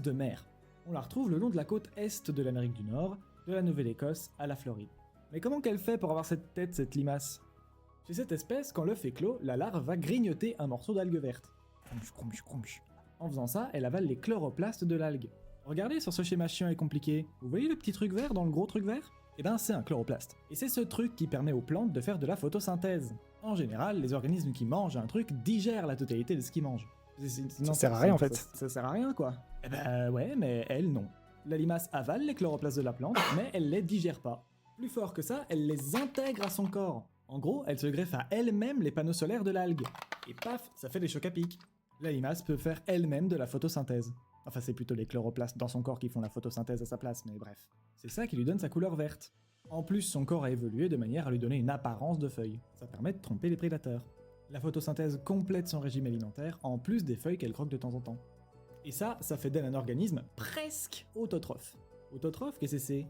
de mer. On la retrouve le long de la côte est de l'Amérique du Nord, de la Nouvelle-Écosse à la Floride. Mais comment qu'elle fait pour avoir cette tête, cette limace? Chez cette espèce, quand l'œuf est clos, la larve va grignoter un morceau d'algue verte. En faisant ça, elle avale les chloroplastes de l'algue. Regardez sur ce schéma chiant et compliqué, vous voyez le petit truc vert dans le gros truc vert? Eh ben c'est un chloroplaste. Et c'est ce truc qui permet aux plantes de faire de la photosynthèse. En général, les organismes qui mangent un truc digèrent la totalité de ce qu'ils mangent. Sinon, ça sert à rien en fait. Ça sert à rien quoi. Eh ben ouais, mais elle non. La limace avale les chloroplastes de la plante, mais elle les digère pas. Plus fort que ça, elle les intègre à son corps. En gros, elle se greffe à elle-même les panneaux solaires de l'algue. Et paf, ça fait des chocs à pic. La limace peut faire elle-même de la photosynthèse. Enfin, c'est plutôt les chloroplastes dans son corps qui font la photosynthèse à sa place, mais bref. C'est ça qui lui donne sa couleur verte. En plus, son corps a évolué de manière à lui donner une apparence de feuille. Ça permet de tromper les prédateurs. La photosynthèse complète son régime alimentaire, en plus des feuilles qu'elle croque de temps en temps. Et ça fait d'elle un organisme presque autotrophe. Autotrophe, qu'est-ce que c'est ?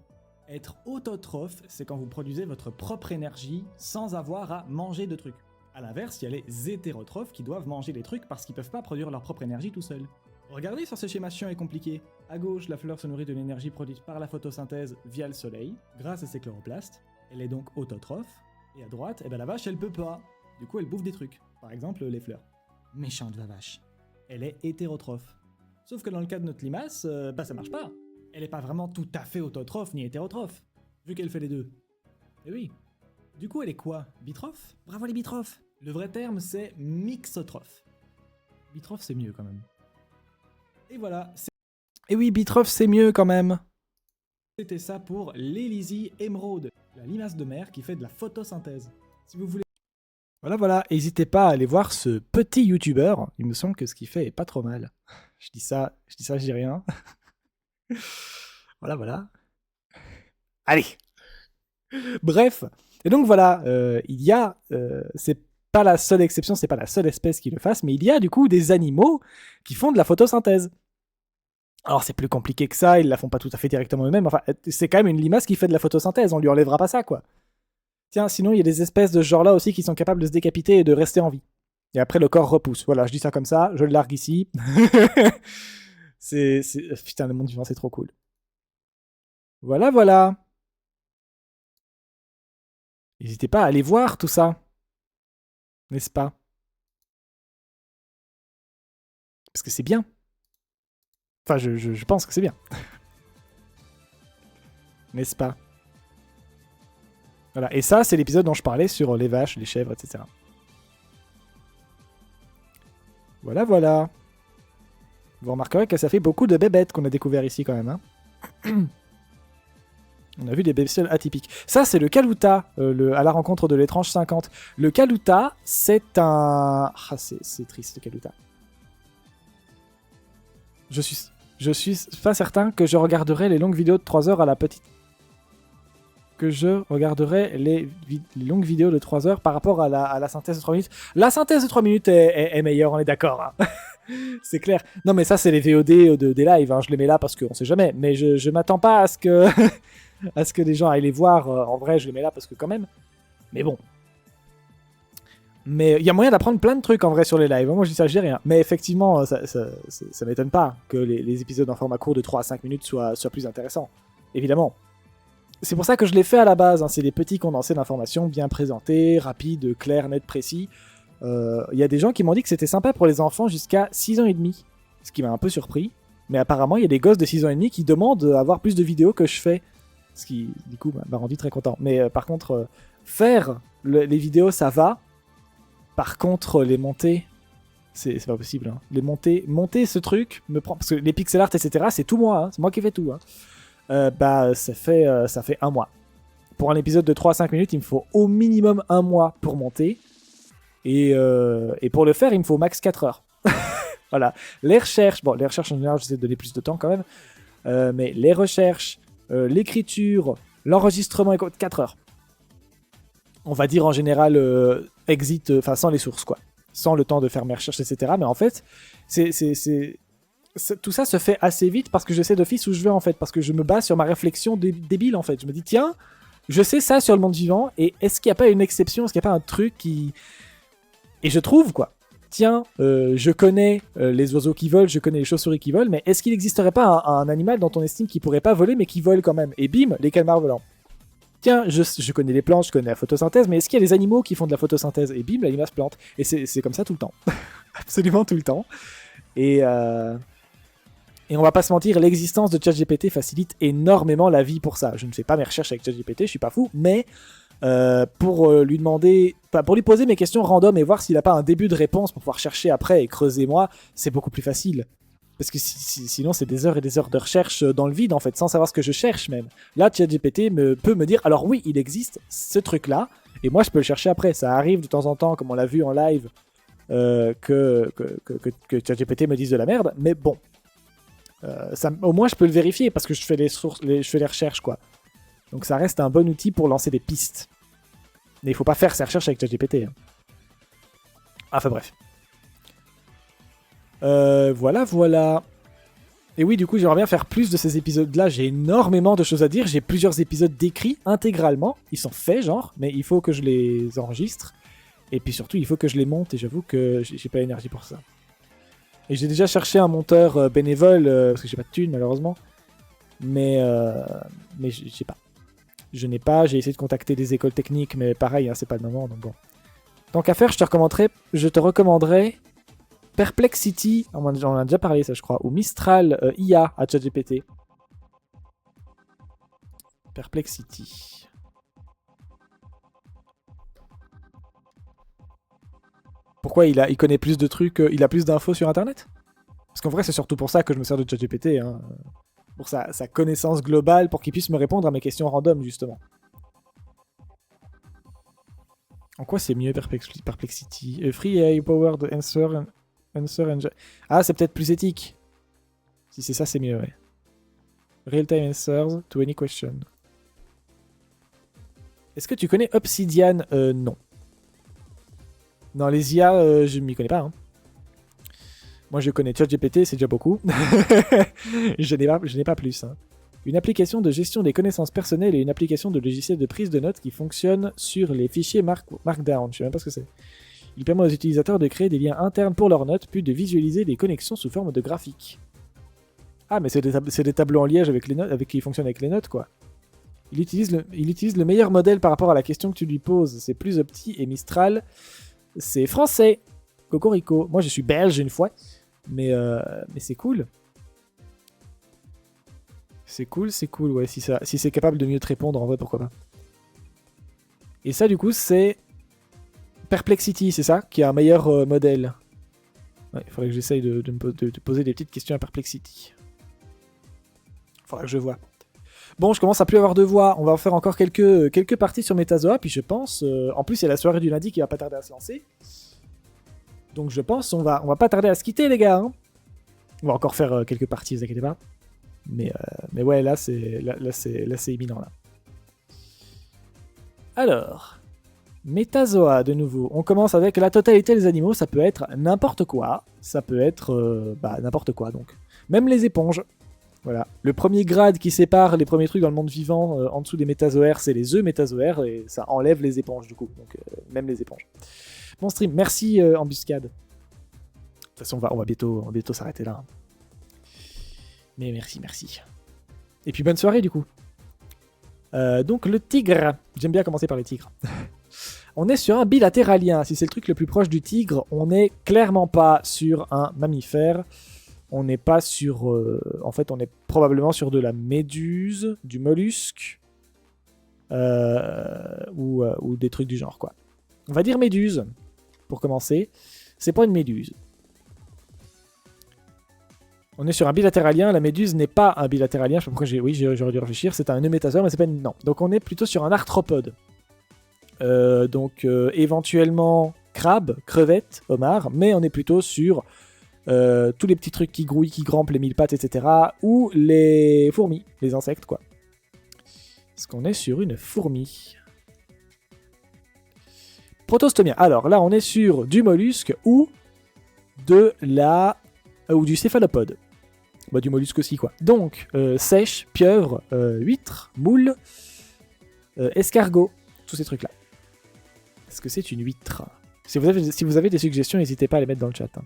Être autotrophe, c'est quand vous produisez votre propre énergie sans avoir à manger de trucs. A l'inverse, il y a les hétérotrophes qui doivent manger des trucs parce qu'ils peuvent pas produire leur propre énergie tout seuls. Regardez sur ce schéma chiant et compliqué. À gauche, la fleur se nourrit de l'énergie produite par la photosynthèse via le soleil, grâce à ses chloroplastes. Elle est donc autotrophe. Et à droite, la vache, elle peut pas. Du coup, elle bouffe des trucs. Par exemple, les fleurs. Méchante vache. Elle est hétérotrophe. Sauf que dans le cas de notre limace, ça marche pas. Elle est pas vraiment tout à fait autotrophe ni hétérotrophe, vu qu'elle fait les deux. Eh oui. Du coup, elle est quoi ? Bitrophe ? Bravo les bitrophes ! Le vrai terme, c'est mixotrophe. Bitrophe, c'est mieux quand même. Et voilà. Et oui, bitrophe, c'est mieux quand même. C'était ça pour l'Elysie émeraude, la limace de mer qui fait de la photosynthèse. Si vous voulez... Voilà, n'hésitez pas à aller voir ce petit youtubeur. Il me semble que ce qu'il fait est pas trop mal. Je dis ça, je dis rien. Voilà. Allez. Bref. Et donc voilà, il y a, c'est pas la seule exception, c'est pas la seule espèce qui le fasse, mais il y a du coup des animaux qui font de la photosynthèse. Alors c'est plus compliqué que ça, ils la font pas tout à fait directement eux-mêmes, enfin c'est quand même une limace qui fait de la photosynthèse, on lui enlèvera pas ça quoi. Tiens, sinon il y a des espèces de ce genre là aussi qui sont capables de se décapiter et de rester en vie. Et après le corps repousse, voilà, je dis ça comme ça, je le largue ici. Putain, le monde vivant c'est trop cool. Voilà. N'hésitez pas à aller voir tout ça. N'est-ce pas ? Parce que c'est bien. Enfin, je pense que c'est bien. N'est-ce pas ? Voilà, et ça, c'est l'épisode dont je parlais sur les vaches, les chèvres, etc. Voilà. Vous remarquerez que ça fait beaucoup de bébêtes qu'on a découvert ici quand même. Hein. On a vu des bestioles atypiques. Ça, c'est le Kaluta, à la rencontre de l'étrange 50. Le Kaluta, c'est un... Ah, c'est triste, le Kaluta. Je suis pas certain que je regarderai les longues vidéos de 3 heures à la petite... Que je regarderai les longues vidéos de 3 heures par rapport à la synthèse de 3 minutes. La synthèse de 3 minutes est meilleure, on est d'accord. Hein. C'est clair. Non, mais ça, c'est les VOD des lives. Hein. Je les mets là parce qu'on sait jamais. Mais je m'attends pas à ce que... à ce que les gens aillent les voir. En vrai, je les mets là parce que quand même. Mais bon. Mais il y a moyen d'apprendre plein de trucs en vrai sur les lives. Moi, je dis ça, je dis rien. Mais effectivement, ça m'étonne pas que les épisodes en format court de 3 à 5 minutes soient plus intéressants. Évidemment. C'est pour ça que je l'ai fait à la base. Hein. C'est des petits condensés d'informations bien présentés, rapides, clairs, nets, précis. Il y a des gens qui m'ont dit que c'était sympa pour les enfants jusqu'à 6 ans et demi. Ce qui m'a un peu surpris. Mais apparemment, il y a des gosses de 6 ans et demi qui demandent d'avoir plus de vidéos que je fais. Ce qui, du coup, m'a rendu très content. Mais par contre, faire les vidéos, ça va. Par contre, les monter, c'est pas possible. Hein. Les monter ce truc, me prend... parce que les pixel art, etc., c'est tout moi. Hein. C'est moi qui fais tout. Hein. Ça fait 1 mois. Pour un épisode de 3 à 5 minutes, il me faut au minimum 1 mois pour monter. Et pour le faire, il me faut max 4 heures. Voilà. Les recherches en général, j'essaie de donner plus de temps quand même. Mais les recherches, l'écriture, l'enregistrement, 4 heures. On va dire en général sans les sources, quoi. Sans le temps de faire mes recherches, etc. Mais en fait, tout ça se fait assez vite parce que je sais d'office où je vais, en fait. Parce que je me base sur ma réflexion débile, en fait. Je me dis, tiens, je sais ça sur le monde vivant, et est-ce qu'il n'y a pas une exception ? Est-ce qu'il n'y a pas un truc qui... Et je trouve, quoi. Tiens, je connais les oiseaux qui volent, je connais les chauves-souris qui volent, mais est-ce qu'il n'existerait pas un animal dont on estime qu'il pourrait pas voler, mais qui vole quand même ? Et bim, les calmars volants. Tiens, je connais les plantes, je connais la photosynthèse, mais est-ce qu'il y a des animaux qui font de la photosynthèse ? Et bim, la limace plante. Et c'est comme ça tout le temps. Absolument tout le temps. Et on va pas se mentir, l'existence de ChatGPT facilite énormément la vie pour ça. Je ne fais pas mes recherches avec ChatGPT, je suis pas fou, mais pour lui demander, pour lui poser mes questions random et voir s'il a pas un début de réponse pour pouvoir chercher après et creuser moi, c'est beaucoup plus facile. Parce que sinon, c'est des heures et des heures de recherche dans le vide, en fait, sans savoir ce que je cherche même. Là, ChatGPT peut me dire, alors oui, il existe ce truc-là, et moi, je peux le chercher après. Ça arrive de temps en temps, comme on l'a vu en live, que ChatGPT me dise de la merde, mais bon. Au moins, je peux le vérifier, parce que je fais je fais les recherches, quoi. Donc ça reste un bon outil pour lancer des pistes. Mais il faut pas faire ses recherches avec ChatGPT. Hein. Enfin bref. Voilà. Et oui, du coup, j'aimerais bien faire plus de ces épisodes-là. J'ai énormément de choses à dire. J'ai plusieurs épisodes décrits intégralement. Ils sont faits, genre, mais il faut que je les enregistre. Et puis surtout, il faut que je les monte. Et j'avoue que j'ai pas l'énergie pour ça. Et j'ai déjà cherché un monteur bénévole, parce que j'ai pas de thunes, malheureusement. Mais j'ai pas. Je n'ai pas. J'ai essayé de contacter des écoles techniques, mais pareil, hein, c'est pas le moment, donc bon. Tant qu'à faire, je te recommanderais Perplexity, on en a déjà parlé ça je crois, ou Mistral IA à ChatGPT. Perplexity. Pourquoi il connaît plus de trucs, il a plus d'infos sur internet? Parce qu'en vrai c'est surtout pour ça que je me sers de ChatGPT, hein. Pour sa connaissance globale, pour qu'il puisse me répondre à mes questions random justement. En quoi c'est mieux Perplexity? Free AI Powered Answer Engine. Ah, c'est peut-être plus éthique. Si c'est ça, c'est mieux, ouais. Real-time answers to any question. Est-ce que tu connais Obsidian? Non. Non, les IA, je m'y connais pas. Hein. Moi, je connais ChatGPT, c'est déjà beaucoup. je n'ai pas plus. Hein. Une application de gestion des connaissances personnelles et une application de logiciel de prise de notes qui fonctionne sur les fichiers Markdown. Je sais même pas ce que c'est. Il permet aux utilisateurs de créer des liens internes pour leurs notes, puis de visualiser des connexions sous forme de graphiques. Ah, mais c'est des tableaux en liège qui fonctionnent avec les notes, quoi. Il utilise le meilleur modèle par rapport à la question que tu lui poses. C'est plus Opti et Mistral. C'est français. Cocorico. Moi, je suis belge une fois. Mais c'est cool. C'est cool, ouais. Si c'est capable de mieux te répondre, en vrai, pourquoi pas. Et ça, du coup, c'est Perplexity, c'est ça? Qui a un meilleur modèle. Ouais, il faudrait que j'essaye de poser des petites questions à Perplexity. Faudra que je vois. Bon, je commence à plus avoir de voix. On va en faire encore quelques parties sur Metazoa. Puis je pense... en plus, il y a la soirée du lundi qui va pas tarder à se lancer. Donc je pense on va pas tarder à se quitter, les gars. Hein. On va encore faire quelques parties, vous inquiétez pas. Mais ouais, là c'est imminent, là. Alors... Metazoa, de nouveau. On commence avec la totalité des animaux. Ça peut être n'importe quoi. Ça peut être n'importe quoi, donc. Même les éponges. Voilà. Le premier grade qui sépare les premiers trucs dans le monde vivant en dessous des métazoaires, c'est les œufs métazoaires. Et ça enlève les éponges, du coup. Donc, même les éponges. Bon stream. Merci, Embuscade. De toute façon, on va bientôt s'arrêter là. Mais merci. Et puis, bonne soirée, du coup. Donc, le tigre. J'aime bien commencer par les tigres. On est sur un bilatéralien. Si c'est le truc le plus proche du tigre, on n'est clairement pas sur un mammifère. On n'est pas sur... en fait, on est probablement sur de la méduse, du mollusque, ou des trucs du genre, quoi. On va dire méduse, pour commencer. C'est pas une méduse. On est sur un bilatéralien. La méduse n'est pas un bilatéralien. Je sais pas pourquoi j'aurais dû réfléchir. C'est un eumétasaure, mais c'est pas une... Non. Donc on est plutôt sur un arthropode. Éventuellement crabe, crevette, homard, mais on est plutôt sur tous les petits trucs qui grouillent, qui grimpent, les mille pattes, etc. Ou les fourmis, les insectes, quoi. Est-ce qu'on est sur une fourmi? Protostomia. Alors là, on est sur du mollusque ou du céphalopode. Bah, du mollusque aussi, quoi. Donc, sèche, pieuvre, huître, moule, escargot, tous ces trucs-là. Est-ce que c'est une huître? Si vous avez des suggestions, n'hésitez pas à les mettre dans le chat. Hein.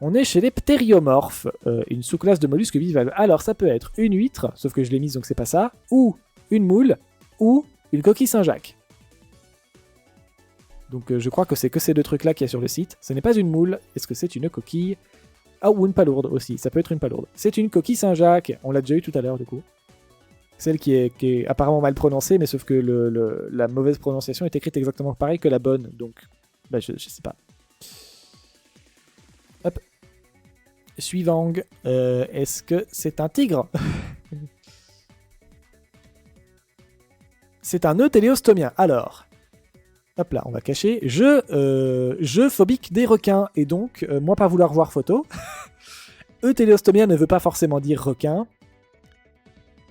On est chez les ptériomorphes, une sous-classe de mollusques bivalves. Alors ça peut être une huître, sauf que je l'ai mise donc c'est pas ça, ou une moule, ou une coquille Saint-Jacques. Donc je crois que c'est que ces deux trucs-là qu'il y a sur le site. Ce n'est pas une moule, est-ce que c'est une coquille? Ah, ou une palourde aussi, ça peut être une palourde. C'est une coquille Saint-Jacques, on l'a déjà eu tout à l'heure du coup. Celle qui est apparemment mal prononcée, mais sauf que la mauvaise prononciation est écrite exactement pareil que la bonne, donc bah, je sais pas. Hop. Suivant. Est-ce que c'est un tigre? C'est un eutéléostomien. Alors, hop là, on va cacher. Je phobique des requins. Et donc, moi pas vouloir voir photo. Eutéléostomien ne veut pas forcément dire requin.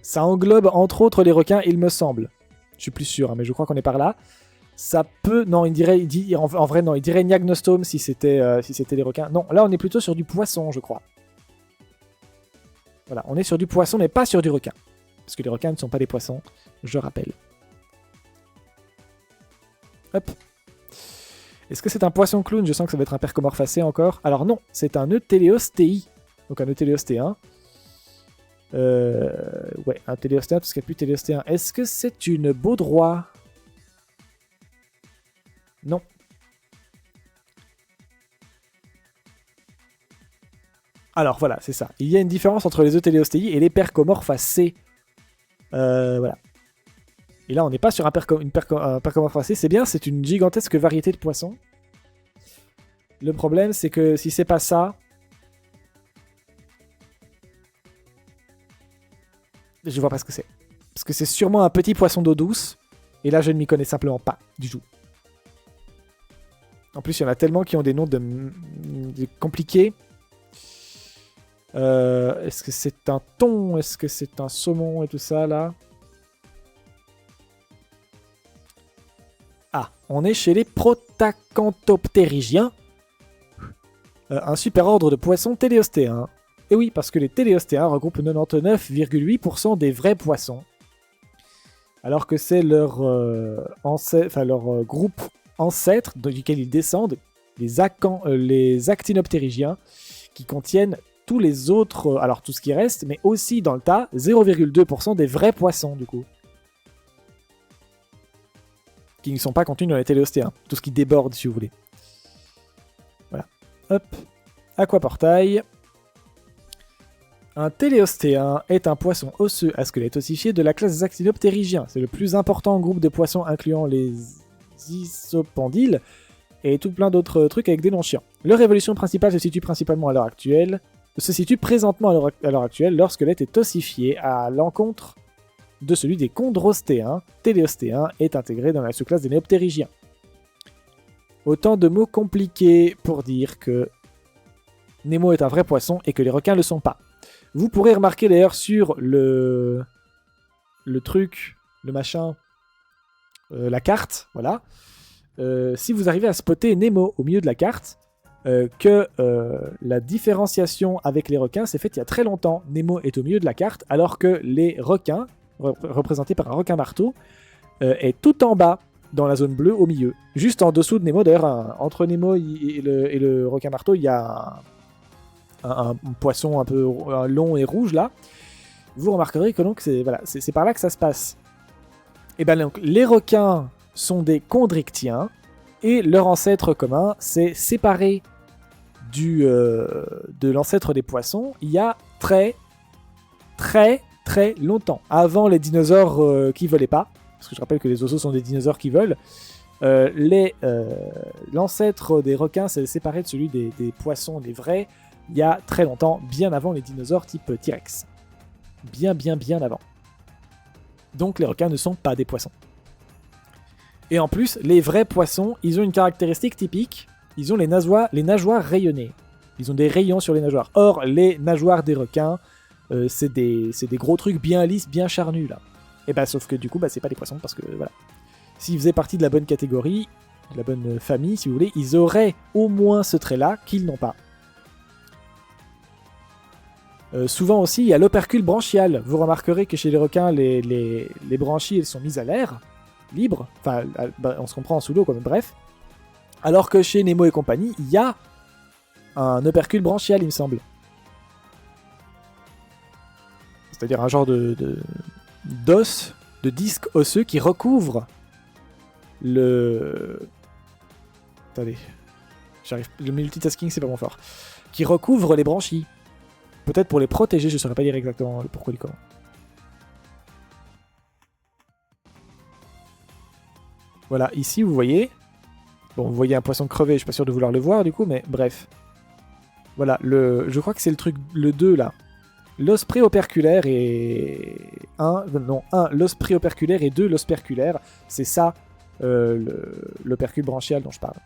Ça englobe entre autres les requins, il me semble. Je suis plus sûr, hein, mais je crois qu'on est par là. Ça peut... Non, en vrai, non, il dirait Niagnostome si c'était les requins. Non, là, on est plutôt sur du poisson, je crois. Voilà, on est sur du poisson, mais pas sur du requin. Parce que les requins ne sont pas des poissons, je rappelle. Hop. Est-ce que c'est un poisson clown? Je sens que ça va être un percomorphacé encore. Alors non, c'est un Eutéléostéi. Donc un Eutéléostéen. Ouais, un téléostéen, parce qu'il n'y a plus de téléostéen. Est-ce que c'est une baudroie? Non. Alors voilà, c'est ça. Il y a une différence entre les eutéléostéi et les percomorphacées. Voilà. Et là, on n'est pas sur un percomorphacé, c'est bien, c'est une gigantesque variété de poissons. Le problème, c'est que si c'est pas ça... Je vois pas ce que c'est. Parce que c'est sûrement un petit poisson d'eau douce. Et là, je ne m'y connais simplement pas du tout. En plus, il y en a tellement qui ont des noms de compliqués. Est-ce que c'est un thon? Est-ce que c'est un saumon et tout ça, là? Ah, on est chez les Protacanthoptérygiens. Un super ordre de poissons téléostéens. Et oui, parce que les téléostéens regroupent 99,8% des vrais poissons. Alors que c'est leur, leur groupe ancêtre duquel ils descendent, les actinoptérygiens, qui contiennent tous les autres, alors tout ce qui reste, mais aussi dans le tas, 0,2% des vrais poissons du coup. Qui ne sont pas contenus dans les téléostéens. Tout ce qui déborde si vous voulez. Voilà. Hop. Aquaportail. Un téléostéen est un poisson osseux à squelette ossifié de la classe des actinoptérygiens. C'est le plus important groupe de poissons incluant les isopendiles et tout plein d'autres trucs avec des noms chiants. Leur évolution principale se situe présentement à l'heure actuelle. Leur squelette est ossifié à l'encontre de celui des chondrostéens. Téléostéen est intégré dans la sous-classe des néoptérygiens. Autant de mots compliqués pour dire que Nemo est un vrai poisson et que les requins ne le sont pas. Vous pourrez remarquer d'ailleurs sur le truc, le machin, la carte, voilà. Si vous arrivez à spotter Nemo au milieu de la carte, que la différenciation avec les requins s'est faite il y a très longtemps. Nemo est au milieu de la carte, alors que les requins, représentés par un requin marteau, est tout en bas dans la zone bleue au milieu. Juste en dessous de Nemo, d'ailleurs, entre Nemo et le requin marteau, il y a un poisson un peu long et rouge là. Vous remarquerez que donc c'est par là que ça se passe. Et ben donc les requins sont des chondrichtiens et leur ancêtre commun c'est séparé de l'ancêtre des poissons il y a très longtemps, avant les dinosaures qui volaient pas, parce que je rappelle que les oiseaux sont des dinosaures qui volent. L'ancêtre des requins s'est séparé de celui des poissons, des vrais, il y a très longtemps, bien avant les dinosaures type T-Rex. Bien avant. Donc les requins ne sont pas des poissons. Et en plus, les vrais poissons, ils ont une caractéristique typique, ils ont les nageoires rayonnées. Ils ont des rayons sur les nageoires. Or, les nageoires des requins, c'est des gros trucs bien lisses, bien charnus là. Et bah sauf que du coup, c'est pas des poissons, parce que voilà. S'ils faisaient partie de la bonne catégorie, de la bonne famille si vous voulez, ils auraient au moins ce trait-là qu'ils n'ont pas. Souvent aussi, il y a l'opercule branchial. Vous remarquerez que chez les requins, les branchies elles sont mises à l'air, libres. Enfin, on se comprend en sous l'eau, quoi, mais bref. Alors que chez Nemo et compagnie, il y a un opercule branchial, il me semble. C'est-à-dire un genre d'os, de disque osseux qui recouvre le... Attendez. Le multitasking, c'est pas mon fort. Qui recouvre les branchies. Peut-être pour les protéger, je ne saurais pas dire exactement le pourquoi du comment. Voilà, ici vous voyez. Bon, vous voyez un poisson crevé, je suis pas sûr de vouloir le voir du coup, mais bref. Voilà, je crois que c'est le truc, le 2 là. L'os préoperculaire et... l'os préoperculaire et 2, l'os perculaire. C'est ça, l'opercule branchial dont je parle.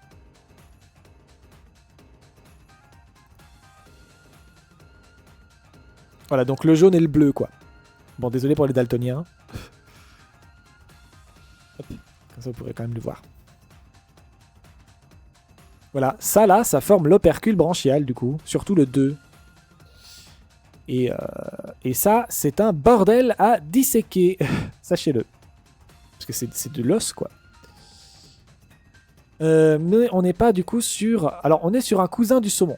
Voilà, donc le jaune et le bleu, quoi. Bon, désolé pour les daltoniens. Hop, comme ça, vous pourrez quand même le voir. Voilà, ça là, ça forme l'opercule branchial, du coup. Surtout le 2. Et ça, c'est un bordel à disséquer. Sachez-le. Parce que c'est de l'os, quoi. Mais on n'est pas, du coup, sur... Alors, on est sur un cousin du saumon.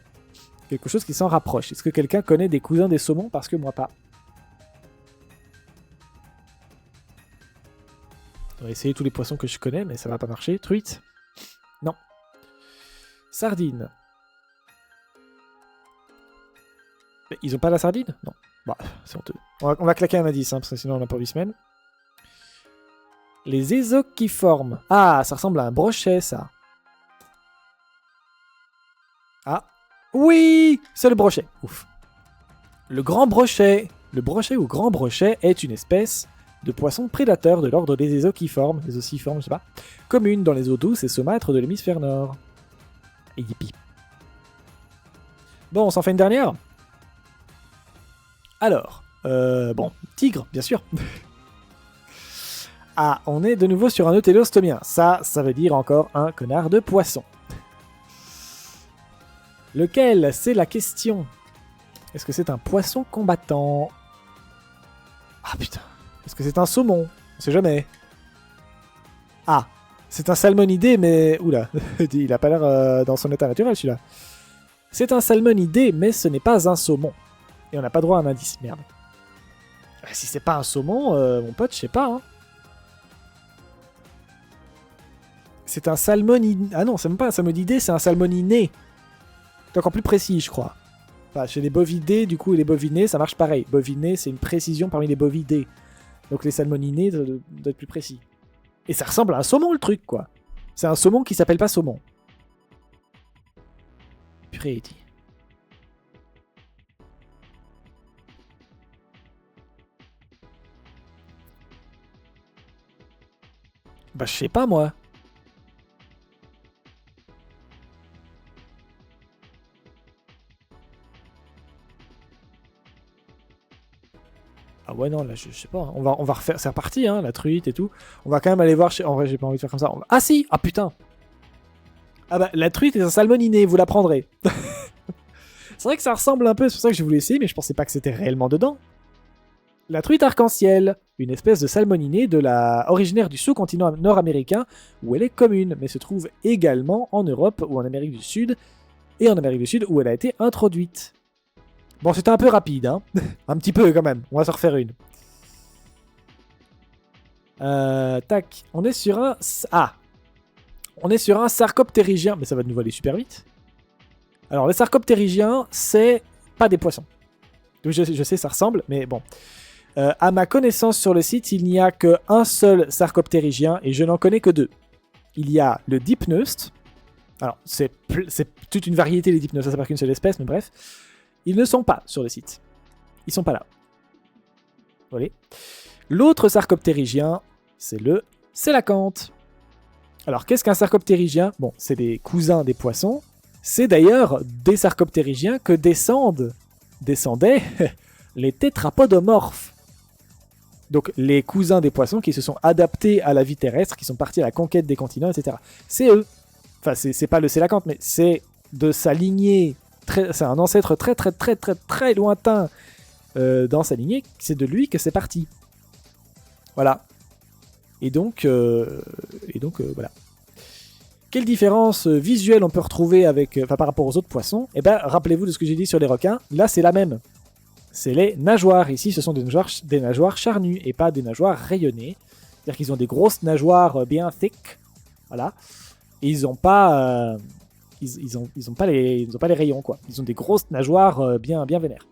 Quelque chose qui s'en rapproche. Est-ce que quelqu'un connaît des cousins des saumons? Parce que moi, pas. On va essayer tous les poissons que je connais, mais ça va pas marcher. Truite? Non. Sardine. Mais ils ont pas la sardine? Non. Bah, c'est honteux. On va claquer un indice, hein, parce que sinon on n'a pas 8 semaines. Les ésochiformes. Ah, ça ressemble à un brochet, ça. Ah. Oui, c'est le brochet. Ouf. Le grand brochet. Le brochet ou grand brochet est une espèce de poisson prédateur de l'ordre des ésochiformes, les ossiformes, je sais pas, commune dans les eaux douces et saumâtres de l'hémisphère nord. Et yippie. Bon, on s'en fait une dernière? Alors, bon, tigre, bien sûr. Ah, on est de nouveau sur un eutélostomien. Ça veut dire encore un connard de poisson. Lequel? C'est la question. Est-ce que c'est un poisson combattant? Ah putain. Est-ce que c'est un saumon? On sait jamais. Ah. C'est un salmonidé, mais... Oula. Il a pas l'air dans son état naturel, celui-là. C'est un salmonidé, mais ce n'est pas un saumon. Et on n'a pas droit à un indice. Merde. Si c'est pas un saumon, mon pote, je sais pas, hein. C'est un salmonidé... Ah non, c'est même pas un salmonidé, c'est un salmoninné. C'est encore plus précis, je crois. Enfin, chez les bovidés, du coup, et les bovinés, ça marche pareil. Boviné, c'est une précision parmi les bovidés. Donc les salmoninés doivent être plus précis. Et ça ressemble à un saumon, le truc, quoi. C'est un saumon qui s'appelle pas saumon. Purée, dit. Bah, je sais pas, moi. Ah ouais, non, là, je sais pas. On va refaire... C'est reparti, hein, la truite et tout. On va quand même aller voir chez... En vrai, j'ai pas envie de faire comme ça. Ah si! Ah putain! Ah bah, la truite est un salmoniné, vous la prendrez. C'est vrai que ça ressemble un peu, c'est pour ça que je voulais essayer, mais je pensais pas que c'était réellement dedans. La truite arc-en-ciel, une espèce de salmoniné originaire du sous-continent nord-américain, où elle est commune, mais se trouve également en Europe ou en Amérique du Sud, et en Amérique du Sud où elle a été introduite. Bon, c'était un peu rapide, hein. Un petit peu quand même, on va se refaire une. Tac, on est sur un... Ah! On est sur un sarcoptérygien, mais ça va nous aller super vite. Alors, les sarcoptérygiens, c'est pas des poissons. Je sais, ça ressemble, mais bon. À ma connaissance sur le site, il n'y a qu'un seul sarcoptérygien, et je n'en connais que deux. Il y a le dipneust. Alors, c'est toute une variété, les dipneustes, ça s'appelle qu'une seule espèce, mais bref. Ils ne sont pas sur le site. Ils sont pas là. Voilà. L'autre sarcoptérygien, c'est le sélacanthe. Alors, qu'est-ce qu'un sarcoptérygien? Bon, c'est des cousins des poissons. C'est d'ailleurs des sarcoptérygiens que descendaient les tétrapodomorphes. Donc, les cousins des poissons qui se sont adaptés à la vie terrestre, qui sont partis à la conquête des continents, etc. C'est eux. Enfin, c'est pas le sélacanthe, mais c'est de sa lignée. C'est un ancêtre très lointain dans sa lignée. C'est de lui que c'est parti. Voilà. Et donc voilà. Quelle différence visuelle on peut retrouver par rapport aux autres poissons? Eh bien, rappelez-vous de ce que j'ai dit sur les requins. Là, c'est la même. C'est les nageoires. Ici, ce sont des nageoires charnues et pas des nageoires rayonnées. C'est-à-dire qu'ils ont des grosses nageoires bien thick. Voilà. Et ils n'ont pas... Ils ont pas les rayons, quoi. Ils ont des grosses nageoires bien vénères.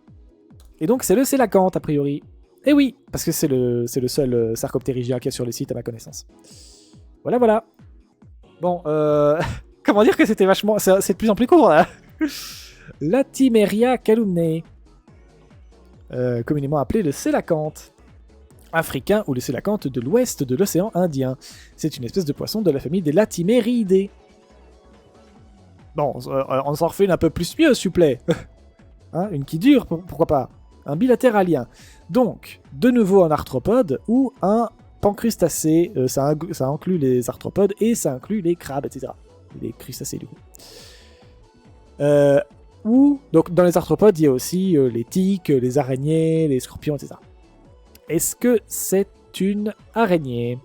Et donc, c'est le sélacanthe, a priori. Et oui, parce que c'est le seul sarcoptérygien qu'il y a sur le site, à ma connaissance. Voilà. Bon, comment dire que c'était vachement... C'est de plus en plus court, là. Latimeria calumnae, communément appelé le sélacanthe africain ou le sélacanthe de l'ouest de l'océan Indien. C'est une espèce de poisson de la famille des Latimeridae. Bon, on s'en refait une un peu plus mieux, s'il vous plaît. Hein, une qui dure, pourquoi pas. Un bilatéralien. Donc, de nouveau un arthropode ou un pancrustacé. Ça inclut les arthropodes et ça inclut les crabes, etc. Les crustacés, du coup. Ou, donc, dans les arthropodes, il y a aussi les tiques, les araignées, les scorpions, etc. Est-ce que c'est une araignée?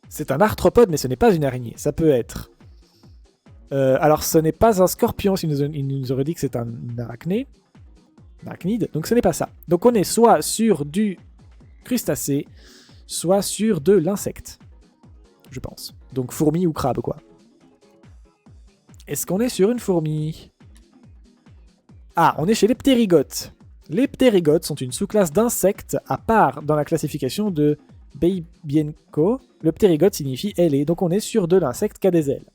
C'est un arthropode, mais ce n'est pas une araignée. Ça peut être... alors, ce n'est pas un scorpion, il nous aurait dit que c'est un arachnide, donc ce n'est pas ça. Donc on est soit sur du crustacé, soit sur de l'insecte, je pense. Donc fourmi ou crabe, quoi. Est-ce qu'on est sur une fourmi? Ah, on est chez les ptérygotes. Les ptérygotes sont une sous-classe d'insectes à part dans la classification de Beibienko. Le ptérygote signifie ailé, donc on est sur de l'insecte qui a des ailes.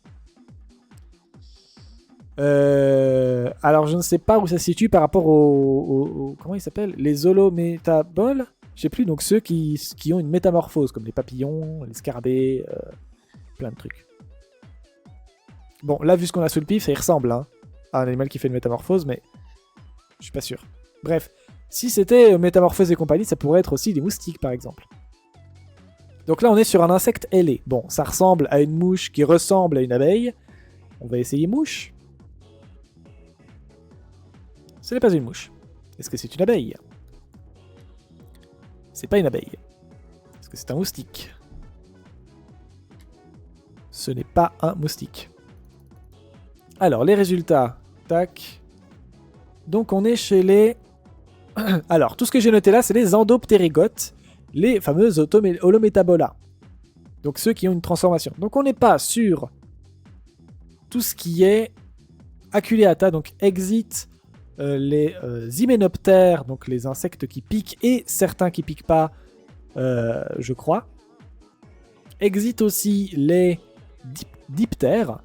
Alors je ne sais pas où ça se situe par rapport aux comment ils s'appellent? Les holométaboles? Je sais plus, donc ceux qui ont une métamorphose, comme les papillons, les scarabées, plein de trucs. Bon, là, vu ce qu'on a sous le pif, ça y ressemble hein, à un animal qui fait une métamorphose, mais je suis pas sûr. Bref, si c'était métamorphose et compagnie, ça pourrait être aussi des moustiques, par exemple. Donc là, on est sur un insecte ailé. Bon, ça ressemble à une mouche qui ressemble à une abeille. On va essayer mouche. Ce n'est pas une mouche. Est-ce que c'est une abeille? C'est pas une abeille. Est-ce que c'est un moustique? Ce n'est pas un moustique. Alors, les résultats. Tac. Donc, on est chez les... Alors, tout ce que j'ai noté là, c'est les endoptérygotes, les fameuses holométabola. Donc, ceux qui ont une transformation. Donc, on n'est pas sur tout ce qui est aculeata, donc exit les hyménoptères, donc les insectes qui piquent, et certains qui piquent pas, je crois. Exit aussi les diptères,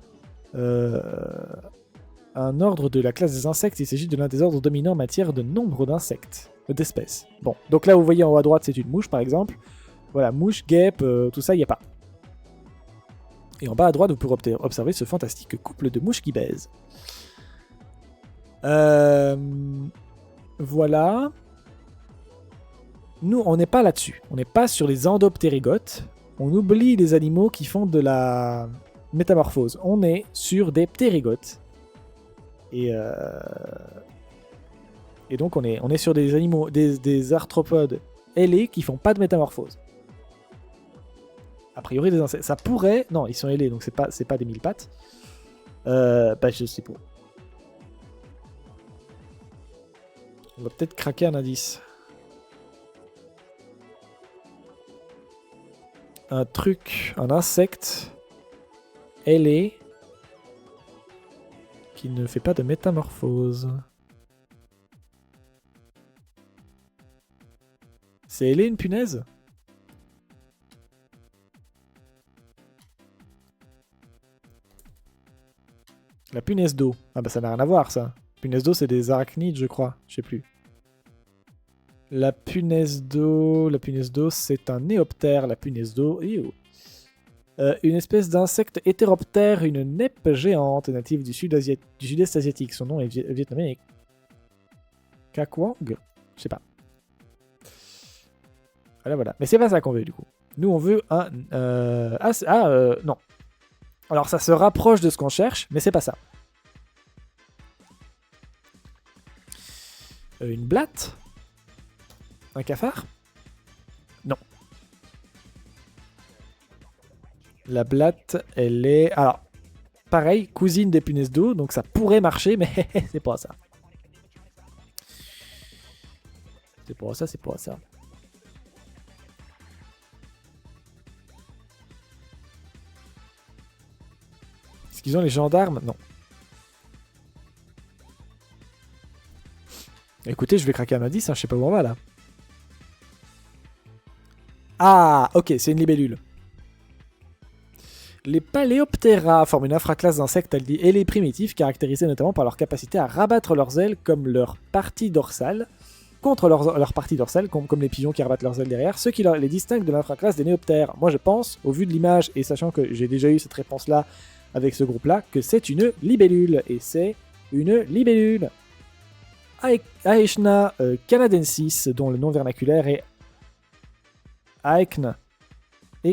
un ordre de la classe des insectes. Il s'agit de l'un des ordres dominants en matière de nombre d'insectes, d'espèces. Bon, donc là vous voyez en haut à droite c'est une mouche par exemple. Voilà, mouche, guêpe, tout ça il n'y a pas. Et en bas à droite vous pourrez observer ce fantastique couple de mouches qui baisent. Voilà. Nous on n'est pas là-dessus. On n'est pas sur les endoptérygotes. On oublie les animaux qui font de la métamorphose. On est sur des ptérygotes. Et donc on est sur des animaux, des arthropodes ailés qui font pas de métamorphose. A priori des insectes. Ça pourrait... Non, ils sont ailés, donc c'est pas des mille pattes. Bah je sais pas. On va peut-être craquer un indice. Un truc, un insecte ailé qui ne fait pas de métamorphose. C'est ailé une punaise? La punaise d'eau. Ah bah ça n'a rien à voir ça. Punaise d'eau c'est des arachnides je crois. Je sais plus. La punaise d'eau c'est un néoptère. La punaise d'eau. Une espèce d'insecte hétéroptère, une neppe géante native du sud-est asiatique. Son nom est vietnamien. Kakwang? Je sais pas. Voilà. Mais c'est pas ça qu'on veut du coup. Nous on veut un... non. Alors ça se rapproche de ce qu'on cherche, mais c'est pas ça. Une blatte? Un cafard? Non. La blatte, elle est... Alors, pareil, cousine des punaises d'eau, donc ça pourrait marcher, mais c'est pas ça. C'est pas ça. Est-ce qu'ils ont les gendarmes? Non. Écoutez, je vais craquer un indice, hein, je sais pas où on va là. Ah, ok, c'est une libellule. Les Paléoptera forment une infraclasse d'insectes ailés primitifs caractérisés notamment par leur capacité à rabattre leurs ailes comme leur partie dorsale, contre leur partie dorsale, comme les pigeons qui rabattent leurs ailes derrière, ce qui les distingue de l'infraclasse des Néoptères. Moi je pense, au vu de l'image et sachant que j'ai déjà eu cette réponse-là avec ce groupe-là, que c'est une libellule. Et c'est une libellule. Aechna canadensis, dont le nom vernaculaire est Aechna, je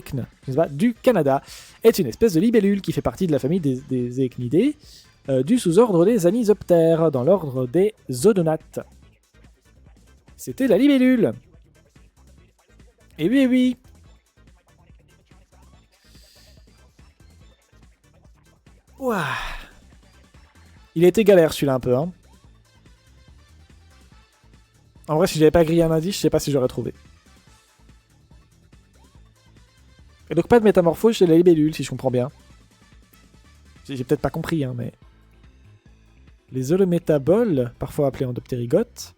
sais pas, du Canada, est une espèce de libellule qui fait partie de la famille des Aechnidés, du sous-ordre des Anisoptères, dans l'ordre des Zodonates. C'était la libellule. Et oui, et oui. Ouah. Il a été galère celui-là un peu, hein. En vrai, si j'avais pas grillé un indice, je sais pas si j'aurais trouvé. Et donc pas de métamorphose chez la libellule, si je comprends bien. J'ai peut-être pas compris, hein, mais... Les holométaboles, parfois appelés endoptérygotes,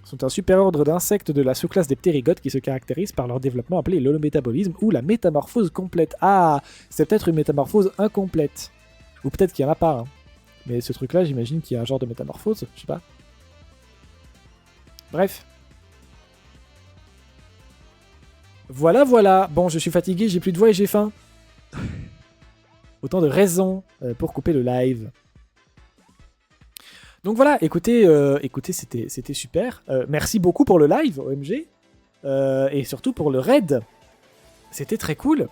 sont un super-ordre d'insectes de la sous-classe des ptérygotes qui se caractérisent par leur développement appelé l'holométabolisme ou la métamorphose complète. Ah, c'est peut-être une métamorphose incomplète. Ou peut-être qu'il y en a pas, hein. Mais ce truc-là, j'imagine qu'il y a un genre de métamorphose, je sais pas. Bref. Voilà, voilà. Bon, je suis fatigué, j'ai plus de voix et j'ai faim. Autant de raisons pour couper le live. Donc voilà, écoutez, c'était super. Merci beaucoup pour le live, OMG. Et surtout pour le raid. C'était très cool.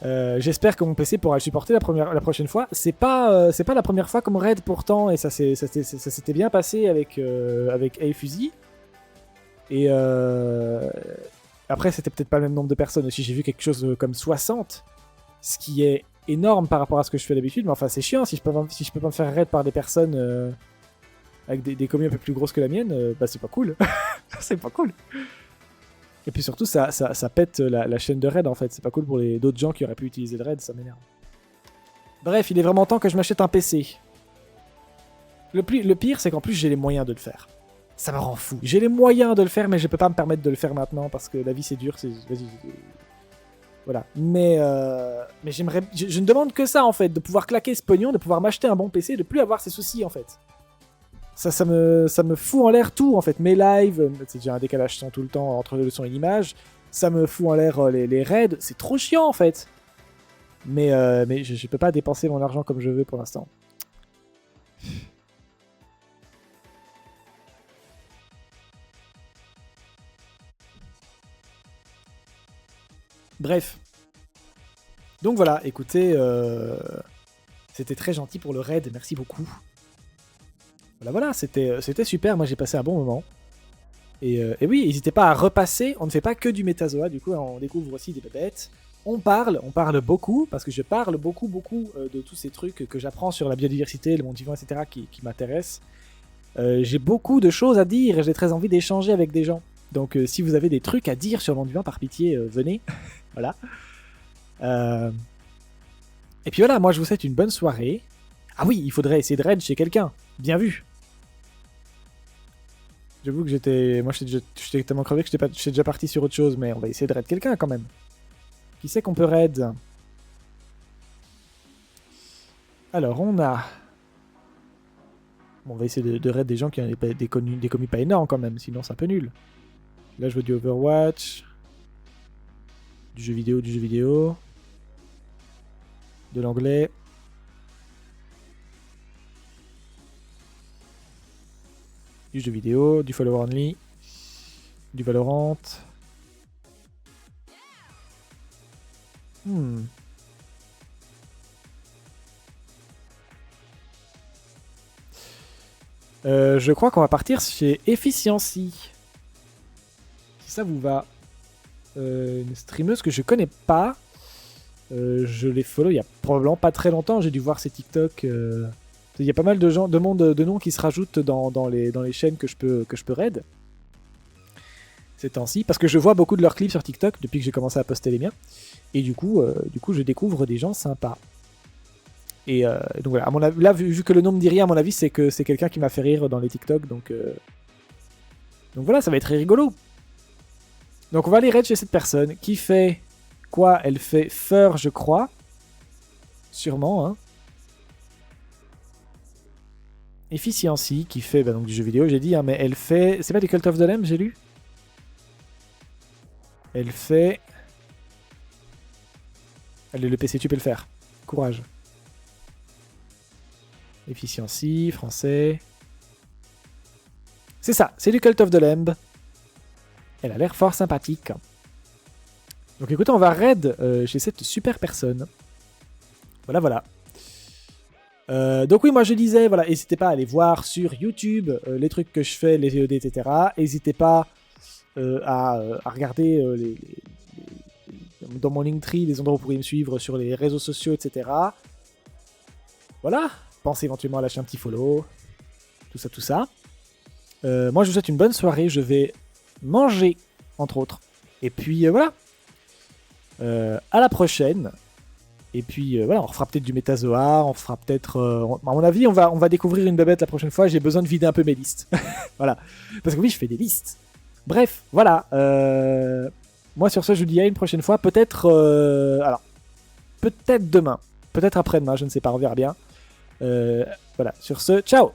J'espère que mon PC pourra le supporter la prochaine fois. C'est pas la première fois comme raid pourtant, et ça s'était bien passé avec A-Fusy. Et après, c'était peut-être pas le même nombre de personnes aussi. J'ai vu quelque chose comme 60, ce qui est énorme par rapport à ce que je fais d'habitude. Mais enfin, c'est chiant si je peux pas me faire raid par des personnes avec des communes un peu plus grosses que la mienne. Bah, c'est pas cool. C'est pas cool. Et puis surtout, ça pète la chaîne de raid en fait. C'est pas cool pour d'autres gens qui auraient pu utiliser le raid, ça m'énerve. Bref, il est vraiment temps que je m'achète un PC. Le pire, c'est qu'en plus, j'ai les moyens de le faire. Ça me rend fou. J'ai les moyens de le faire, mais je peux pas me permettre de le faire maintenant parce que la vie c'est dur. Vas-y. Voilà. Mais j'aimerais. Je ne demande que ça en fait, de pouvoir claquer ce pognon, de pouvoir m'acheter un bon PC, de plus avoir ces soucis en fait. Ça me fout en l'air tout en fait. Mes lives, c'est déjà un décalage son tout le temps entre le son et l'image. Ça me fout en l'air les raids. C'est trop chiant en fait. Mais je peux pas dépenser mon argent comme je veux pour l'instant. Bref. Donc voilà, écoutez, c'était très gentil pour le raid, merci beaucoup. Voilà, c'était super, moi j'ai passé un bon moment. Et oui, n'hésitez pas à repasser, on ne fait pas que du Métazoa, du coup on découvre aussi des bébêtes. On parle beaucoup, parce que je parle beaucoup de tous ces trucs que j'apprends sur la biodiversité, le monde vivant, etc. qui m'intéressent. J'ai beaucoup de choses à dire et j'ai très envie d'échanger avec des gens. Donc si vous avez des trucs à dire sur le monde vivant, par pitié, venez. Voilà. Et puis voilà, moi je vous souhaite une bonne soirée. Ah oui, il faudrait essayer de raid chez quelqu'un. Bien vu. J'avoue que j'étais tellement crevé que j'étais déjà parti sur autre chose, mais on va essayer de raid quelqu'un quand même. Qui c'est qu'on peut raid? Alors on a... Bon, on va essayer de raid des gens qui ont des commis pas énormes quand même, sinon c'est un peu nul. Là je veux du Overwatch. Du jeu vidéo. De l'anglais. Du jeu vidéo, du follower only. Du Valorant. Je crois qu'on va partir chez Efficiency. Si ça vous va. Une streameuse que je connais pas. Je l'ai follow il y a probablement pas très longtemps. J'ai dû voir ses TikTok. Il y a pas mal de gens, de noms qui se rajoutent dans les chaînes que je peux raid. Ces temps-ci. Parce que je vois beaucoup de leurs clips sur TikTok depuis que j'ai commencé à poster les miens. Et du coup je découvre des gens sympas. Et donc voilà, à mon avis, là, vu que le nom me dit rien, à mon avis, c'est que c'est quelqu'un qui m'a fait rire dans les TikTok. Donc voilà, ça va être très rigolo. Donc on va aller raid chez cette personne qui fait quoi? Elle fait Fur, je crois. sûrement. Hein. Efficiency qui fait donc du jeu vidéo, j'ai dit, hein, mais elle fait... C'est pas du Cult of the Lamb, j'ai lu. Elle fait... Allez, le PC, tu peux le faire. Courage. Efficiency, français... C'est ça, c'est du Cult of the Lamb. Elle a l'air fort sympathique. Donc écoutez, on va raid chez cette super personne. Voilà, voilà. Donc oui, moi je disais, voilà, n'hésitez pas à aller voir sur YouTube les trucs que je fais, les VOD, etc. N'hésitez pas à regarder dans mon Linktree les endroits où vous pourriez me suivre sur les réseaux sociaux, etc. Voilà, pensez éventuellement à lâcher un petit follow, tout ça, tout ça. Moi je vous souhaite une bonne soirée, je vais manger, entre autres. Et puis voilà, à la prochaine. Et puis voilà, on refera peut-être du métazoa, on fera peut-être... à mon avis, on va découvrir une bébête la prochaine fois, j'ai besoin de vider un peu mes listes. Voilà, parce que oui, je fais des listes. Bref, voilà. Moi sur ce, je vous dis à une prochaine fois, peut-être... alors, peut-être demain, peut-être après-demain, je ne sais pas, on verra bien. Voilà, sur ce, ciao!